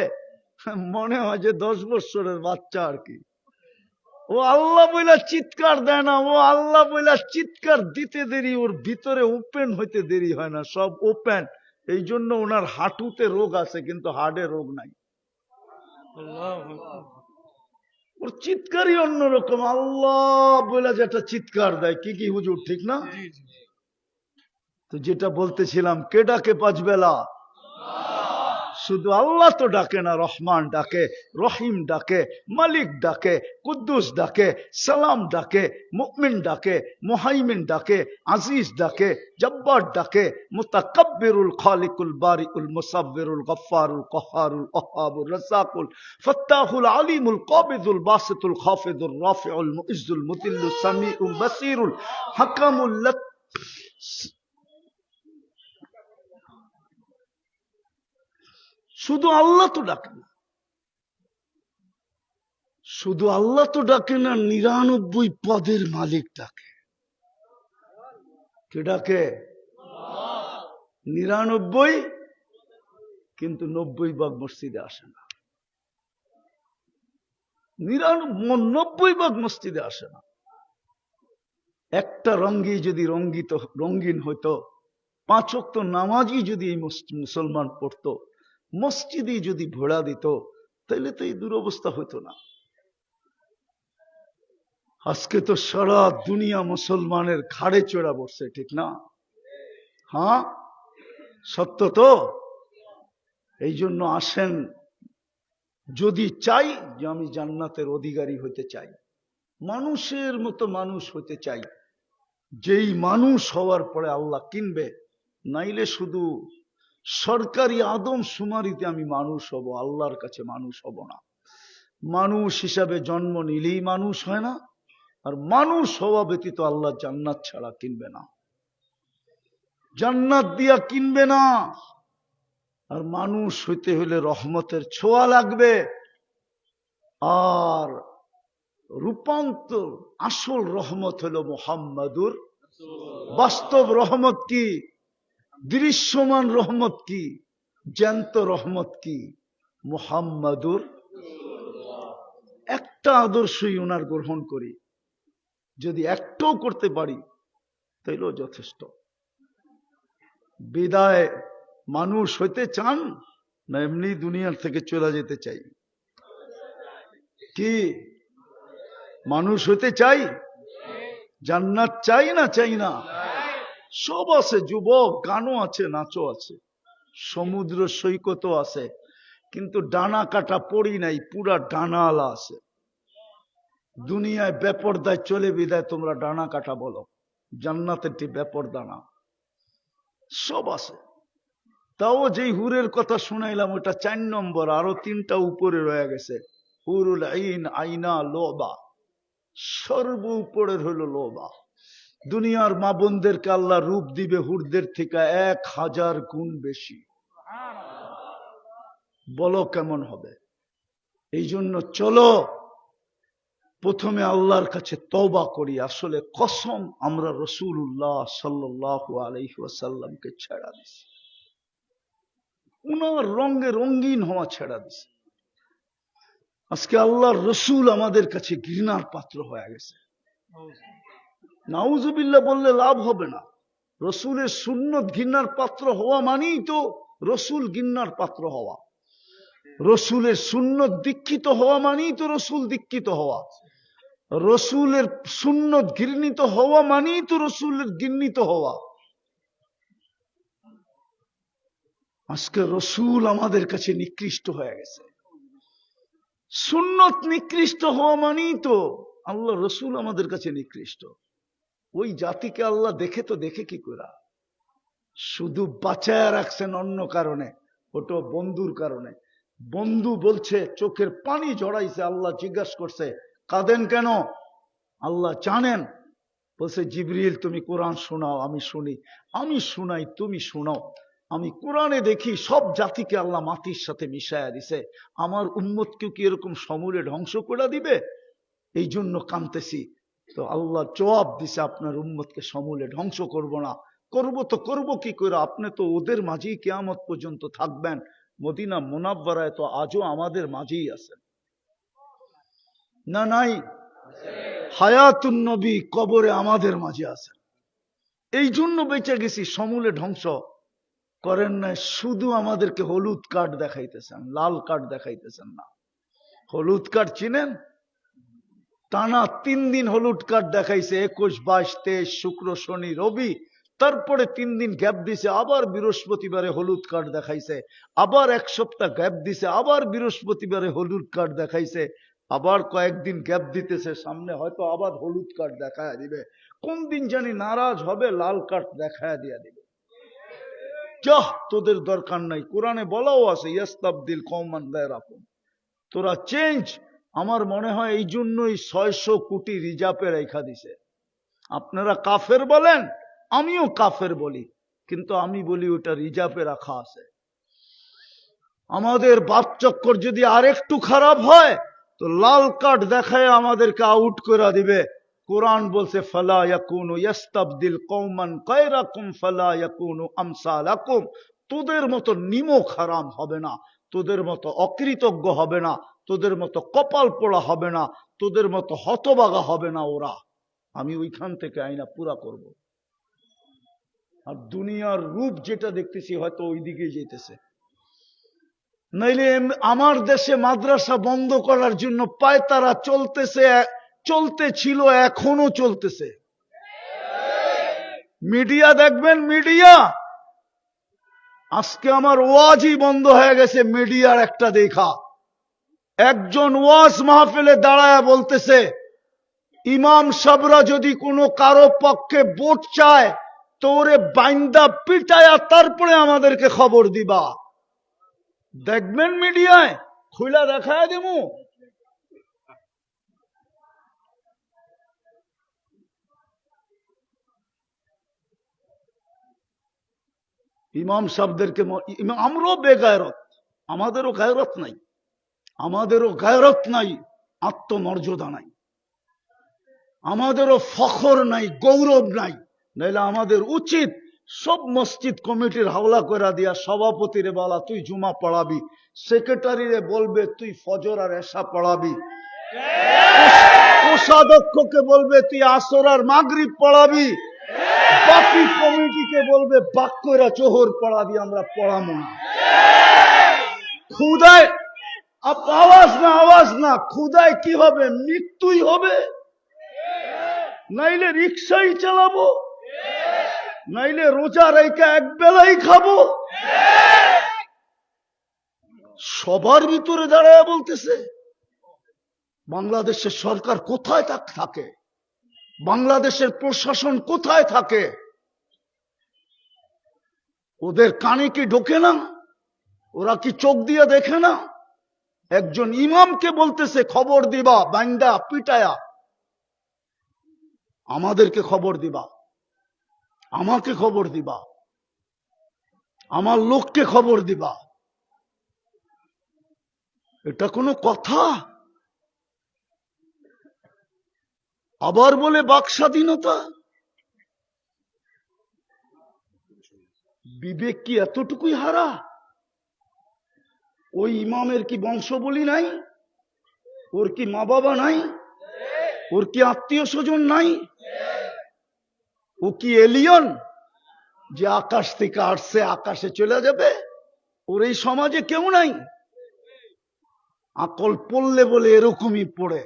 মনে হয় যে 10 বছরের বাচ্চা আর কি। ও আল্লাহ বইলা চিৎকার দেয় না, ও আল্লাহ বইলা চিৎকার দিতে দেরি, ওর ভিতরে ওপেন হইতে দেরি হয় না, সব ওপেন। এই জন্য ওনার হাঁটুতে রোগ আছে কিন্তু হাড়ে রোগ নাই। ওর চিৎকারই অন্যরকম, আল্লাহ বইলা যেটা চিৎকার দেয়। কি কি হুজুর, ঠিক না? তো যেটা বলতেছিলাম, কে ডাকে পাঁচ বেলা? শুধু আল্লাহ তো ডাকে না, রহমান ডাকে, রহিম ডাকে, মালিক ডাকে, কুদ্দুস ডাকে, সালাম ডাকে, মুমিন ডাকে, মুহাইমিন ডাকে, আজিজ ডাকে, জব্বার ডাকে, মুতাকাব্বিরুল খালিকুল বারিউল মুসাব্বিরুল গফফারুল কহ্হারুল ওয়াহ্হাবুর রাজ্জাকুল ফাত্তাহুল আলিমুল কাবিদুল বাসিতুল খাফিদুর রাফিউল মুইজ্জুল মুতিল্লুস সামিউল বাসিরুল হাকামুল শুধু আল্লাহ তো ডাকে না, শুধু আল্লাহ তো ডাকে না, 99 পদের মালিক ডাকে। কে ডাকে? 99, কিন্তু 90 ভাগ মসজিদে আসে না। 90 ভাগ মসজিদে আসে না। একটা রঙ্গি যদি রঙ্গিন হইতো, 5 ওয়াক্ত নামাজি যদি এই মুসলমান পড়তো, মসজিদে যদি ভোড়া দিত, তাহলে তো এই দুরবস্থা হইতো না। আজকে তো সারা দুনিয়া মুসলমানের ঘাড়ে চড়া বসছে, ঠিক না? হ্যাঁ, সত্য তো। এই জন্য আসেন, যদি চাই যে আমি জান্নাতের অধিকারী হইতে চাই, মানুষের মতো মানুষ হইতে চাই, যেই মানুষ হওয়ার পরে আল্লাহ কিনবে, নাইলে শুধু সরকারি আদম শুমারিতে আমি মানুষ হব, আল্লাহর কাছে মানুষ হব না। মানুষ হিসাবে জন্ম নিলেই মানুষ হয় না, আর মানুষ হওয়া ব্যতীত আল্লাহ জান্নাত ছাড়া কিনবে না, জান্নাত দিয়া কিনবে না। আর মানুষ হইতে হলে রহমতের ছোঁয়া লাগবে। আর রূপান্তর, আসল রহমত হলো মুহাম্মাদুর। বাস্তব রহমত কি? দৃশ্যমান রহমত কি? জ্যান্ত রহমত কি? মুহাম্মাদুর। একটা আদর্শই ওনার গ্রহণ করি, যদি একটাও করতে পারি তাইলেও যথেষ্ট। বিদায় মানুষ হইতে চান না এমনি দুনিয়ার থেকে চলে যেতে চাই? কি মানুষ হইতে চাই? জান্নাত চাই না চাই না? সব আছে, যুবক, গানও আছে, নাচও আছে, সমুদ্র সৈকতও আছে, কিন্তু ডানা কাটা পড়ি নাই, পুরা ডানা আলা আছে। দুনিয়ায় বেপরদায় চলে বিদায় তোমরা ডানা কাটা বলো, জান্নাতেরটি বেপরদা না, সব আছে। তাও যেই হুরের কথা শুনাইলাম ওটা 4 নম্বর, আরো 3টা উপরে রয়ে গেছে। হুরুল আইন, আইনা, লোবা, সর্ব উপরের হলো লোবা। দুনিয়ার মা বোনদেরকে আল্লাহ রূপ দিবে হুরদের থেকে 1000 গুণ বেশি। বলো কেমন হবে? এই জন্য চলো প্রথমে আল্লাহর কাছে তওবা করি। আসলে কসম, আমরা রাসূলুল্লাহ সাল্লাল্লাহু আলাইহি ওয়াসাল্লামকে ছেড়া দিছি, উনার রঙে রঙিন হওয়া ছেড়া দিছি। আজকে আল্লাহর রসুল আমাদের কাছে ঘৃণার পাত্র হয়ে গেছে। নাউজুবিল্লাহ বললে লাভ হবে না। রসুলের সুন্নত ঘৃণার পাত্র হওয়া মানেই তো রসুল ঘৃণার পাত্র হওয়া। রসুলের সুন্নত দীক্ষিত হওয়া মানেই তো রসুল দীক্ষিত হওয়া, রসুলের সুন্নত ঘৃণিত হওয়া মানেই তো রসুলের ঘৃণিত হওয়া। আজকে রসুল আমাদের কাছে নিকৃষ্ট হয়ে গেছে। সুন্নত নিকৃষ্ট হওয়া মানেই তো আল্লাহ রসুল আমাদের কাছে নিকৃষ্ট। ওই জাতিকে আল্লাহ দেখে তো দেখে কি করে, শুধু বাঁচায় রাখছেন অন্য কারণে, ওটা বন্ধুর কারণে। বন্ধু বলছে চোখের পানি জড়াইছে, আল্লাহ জিজ্ঞাসা করছে কাঁদেন কেন? আল্লাহ জানেন। বলছে জিবরিল তুমি কোরআন শোনাও, আমি শুনি। আমি শুনাই, তুমি শোনাও। আমি কোরআনে দেখি সব জাতিকে আল্লাহ মাটির সাথে মিশায়া দিছে, আমার উম্মতকেও কি এরকম সমূলে ধ্বংস করে দিবে? এই জন্য কাঁদতেছি। তো আল্লাহ জবাব দিছে আপনার উম্মতকে সমূলে ধ্বংস করব না। করবো তো করবো কি করে, আপনি তো ওদের মাঝেই কিয়ামত পর্যন্ত থাকবেন। মদিনা মুনাব্বারায় তো আজও আমাদের মাঝেই আছেন না? নাই? হায়াতুন নবী কবরে আমাদের মাঝে আছেন। এই জন্য বেঁচে গেছি। সমূলে ধ্বংস করেন না, শুধু আমাদেরকে হলুদ কার্ড দেখাইতেছেন, লাল কার্ড দেখাইতেছেন না। হলুদ কার্ড চিনেন? টানা 3 দিন হলুদ কার্ড দেখাইছে, 21, 22, 23, শুক্র, শনি, রবি। তারপরে 3 দিন গ্যাপ দিছে, আবার বৃহস্পতিবারে হলুদ কার্ড দেখাইছে। আবার 1 সপ্তাহ গ্যাপ দিছে, আবার বৃহস্পতিবারে হলুদ কার্ড দেখাইছে। আবার কয়েকদিন গ্যাপ দিতেছে, সামনে হয়তো আবার হলুদ কার্ড দেখায় দিবে। কোন দিন জানি নারাজ হবে, লাল কার্ড দেখায় দিয়া দিবে। যাহ, তোদের দরকার নাই। কোরআনে বলাও আছে ইয়াস্তাবদিল কওমান গায়রাকুম, তোরা চেঞ্জ। আমার মনে হয় এই জন্যই 600 কোটি রিজার্ভে রেখা দিছে। আপনারা কাফের বলেন, আমিও কাফের বলি, কিন্তু আমি বলি ওটা রিজার্ভে রাখা আছে। আমাদের বাপ চক্কর যদি আরেকটু খারাপ হয় তো লাল কার্ড দেখায় আমাদেরকে আউট করে দিবে। কোরআন বলছে ফালা ইয়াকুনু ইয়াস্তাবদিল কওমান গায়রাকুম ফালা ইয়াকুনু আমসালাকুম, তোদের মতো নিমক হারাম হবে না, তোদের মতো অকৃতজ্ঞ হবে না, তোদের মতো কপাল পোড়া হবে না, তোদের মতো হতবাগা হবে না ওরা। আমি ওইখান থেকে আইনা পুরা করব। আর দুনিয়ার রূপ যেটা দেখতেছি হয়তো ওই দিকেই যেতেছে। নাইলে আমার দেশে মাদ্রাসা বন্ধ করার জন্য পায়তারা চলতেছে, চলতেছিল, এখনো চলতেছে। মিডিয়া দেখবেন, মিডিয়া আজকে আমার ওয়াজই বন্ধ হয়ে গেছে মিডিয়ার একটা দেখা। একজন ওয়াজ মাহফিলে দাঁড়ায় বলতেছে ইমাম সাহেবরা যদি কোনো কারো পক্ষে ভোট চায় তো ওরে বাইন্দা পিটায়া তারপরে আমাদেরকে খবর দিবা। দেখবেন মিডিয়ায়, খুলা দেখায় দেবো। ইমাম সাহেবদেরকে, আমরাও বেগায়রত, আমাদেরও গায়রত নাই, আমাদেরও গায়রত নাই, আত্মমর্যাদা নাই, আমাদেরও ফখর নাই, গৌরব নাই। নাইলে আমাদের উচিত সব মসজিদ কমিটির হাওলা করে দিয়া সভাপতিরে বলা তুই জুমা পড়াবি, সেক্রেটারিরে বলবে তুই ফজর আর এশা পড়াবি, কোষাধ্যক্ষকে বলবে তুই আসর আর মাগরিব পড়াবি, বাকি কমিটিকে বলবে বাক্যরা চোহর পড়াবি, আমরা পড়াবো না। খুদায় আওয়াজ না, আওয়াজ না, খুদায় কি হবে? মৃত্যুই হবে। নাইলে রিক্সাই চালাবো, নাইলে রোজা রেখে এক বেলাই খাবো। সবার ভিতরে দাঁড়ায় বলতেছে বাংলাদেশের সরকার কোথায় থাকে, বাংলাদেশের প্রশাসন কোথায় থাকে? ওদের কানে কি ঢোকে না? ওরা কি চোখ দিয়ে দেখে না? একজন ইমামকে বলতেছে খবর দিবা বান্দা পিটায়া, আমাদেরকে খবর দিবা, আমাকে খবর দিবা, আমার লোককে খবর দিবা। এটা কোনো কথা? আবার বলে বাক স্বাধীনতা। বিবেক কি এতটুকুই হারা? ওই ইমামের কি বংশ বলি নাই? ওর কি মা বাবা নাই? ওর কি আত্মীয় স্বজন নাই? ও কি এলিয়ন যে আকাশ থেকে আসছে আকাশে চলে যাবে? ওর এই সমাজে কেউ নাই। আকল পড়লে বলে এরকমই পড়ে,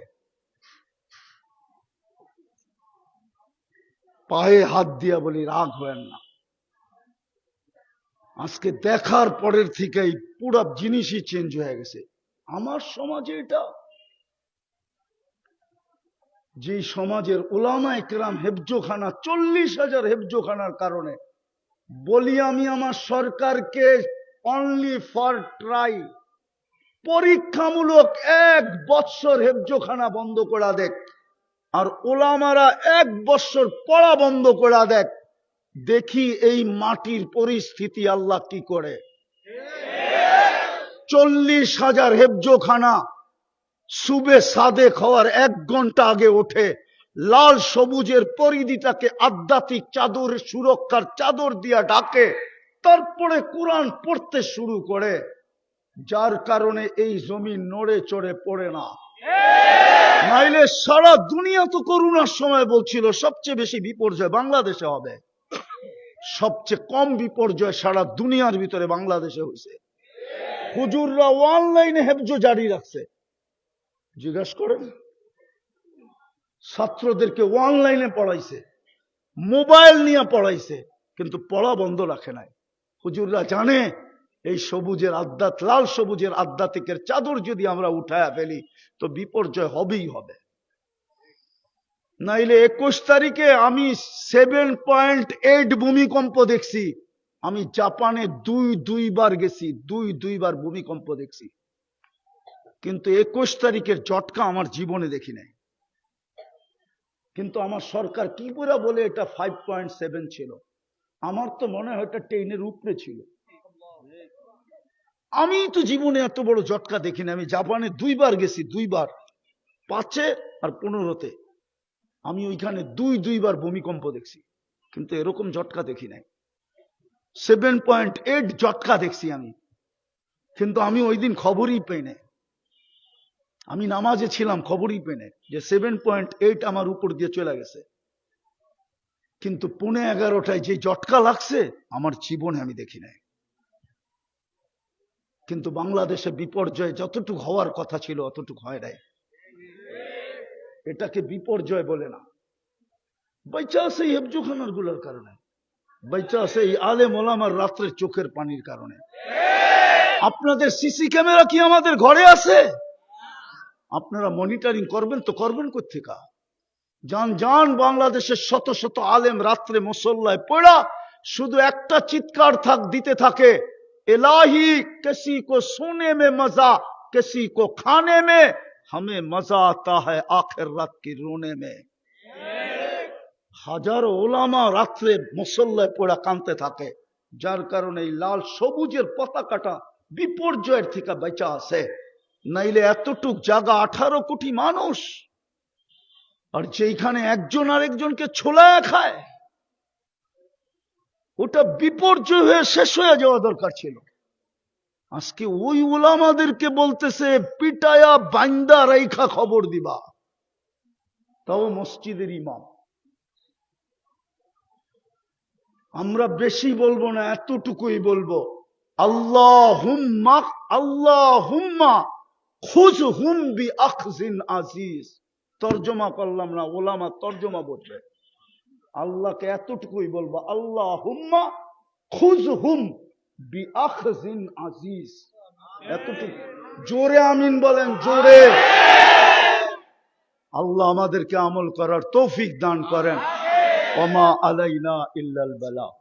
পায়ে হাত দিয়া বলি রাগ হয় না। আজকে দেখার পরের থেকেই পুরো জিনিসই চেঞ্জ হয়ে গেছে আমার সমাজে। এটা যে সমাজের উলামা একরাম হেফজোখানা, 40,000 হেফজোখানার কারণে বলি আমি আমার সরকারকে অনলি ফর ট্রাই, পরীক্ষামূলক 1 বৎসর হেফজোখানা বন্ধ করা দেখ, আর ওলামারা 1 বৎসর পড়া বন্ধ করা দেখ, দেখি এই মাটির পরিস্থিতি আল্লাহ কি করে। 40,000 হেফজোখানা সুবে সাদে খাওয়ার 1 ঘন্টা আগে ওঠে, লাল সবুজের পরিধিটাকে আধ্যাত্মিক চাদর, সুরক্ষার চাদর দিয়া ঢাকে, তারপরে কোরআন পড়তে শুরু করে, যার কারণে এই জমি নড়ে চড়ে পড়ে না। নাইলে সারা দুনিয়া তো করোনার সময় বলছিল সবচেয়ে বেশি বিপর্যয় বাংলাদেশে হবে, সবচেয়ে কম বিপর্যয় সারা দুনিয়ার ভিতরে বাংলাদেশে হয়েছে। হুজুররা অনলাইনে হেফজ জারি রাখছে, জিজ্ঞাসা করেন, ছাত্রদেরকে অনলাইনে পড়াইছে, মোবাইল নিয়ে পড়াইছে, কিন্তু পড়া বন্ধ রাখে নাই। হুজুররা জানে এই সবুজের আধ্যাত্মিক, লাল সবুজের আধ্যাত্মিকের চাদর যদি আমরা উঠায়া ফেলি তো বিপর্যয় হবেই হবে। নাইলে 21 তারিখে আমি 7.8 ভূমিকম্প দেখছি। আমি জাপানে দুইবার গেছি, দুইবার ভূমিকম্প দেখছি, কিন্তু 21 তারিখের ঝটকা আমার জীবনে দেখি নাই। কিন্তু আমার সরকার কি করে বলে এটা 5.7 ছিল, আমার তো মনে হয় এটা 10-এর উপরে ছিল। আমি তো জীবনে এত বড় ঝটকা দেখিনি। আমি জাপানে 2বার গেছি, 2বার, 5-এ আর 15-তে। আমি ওইখানে দুইবার ভূমিকম্প দেখছি, কিন্তু এরকম ঝটকা দেখি নাই। 7.8 ঝটকা দেখছি আমি, কিন্তু আমি ওই দিন খবরই পেই নাই। আমি নামাজে ছিলাম, খবরই পেই নাই যে 7.8 আমার উপর দিয়ে চলে গেছে। কিন্তু 11:15টায় যে ঝটকা লাগছে আমার জীবনে আমি দেখি নাই। কিন্তু বাংলাদেশে বিপর্যয় যতটুকু হওয়ার কথা ছিল অতটুকু হয় নাই। এটাকে বিপর্যয় বলে না। বাইচা আছে এই হেফজোখানার গুলোর কারণে, বাইচা আছে এই আলেম ওলামার রাত্রের চোখের পানির কারণে। আপনাদের সিসি ক্যামেরা কি আমাদের ঘরে আছে? আপনারা মনিটরিং করবেন তো করবেন কোত্থেকা? যান বাংলাদেশের শত শত আলেম রাত্রে মুসল্লায় পড়া শুধু একটা চিৎকার দিতে থাকে, इलाही किसी को सोने में मजा, किसी को खाने में, हमें मजा आता है आखिर रात की रोने में। হাজারো ওলামা রাত্রে মুসল্লায় পড়া কাঁদতে থাকে, যার কারণে এই লাল সবুজের পতাকাটা বিপর্যয়ের থেকে বেঁচে আছে। নাইলে এতটুক জায়গা 18 কোটি মানুষ, আর যেখানে একজন আরেকজনকে ছোলায় খায়, ওটা বিপর্যয় হয়ে শেষ হয়ে যাওয়া দরকার ছিল। আজকে ওই ওলামাদেরকে বলতেছে পিটায়া বান্দা রাইখা খবর দিবা, তাও মসজিদের ইমাম। আমরা বেশি বলবো না, এতটুকুই বলবো, আল্লাহুম্মা খুযহুম বিআখযিন আজিজ। তরজমা করলাম না, ওলামা তরজমা বলবে। আল্লাহকে এতটুকুই বলবো, আল্লাহুম্মা খুযহুম বিআখযিন আজিজ। এতটুকু জোরে আমিন বলেন, জোরে। আল্লাহ আমাদেরকে আমল করার তৌফিক দান করেন। ওমা আলাইনা ইল্লাল বালাগ।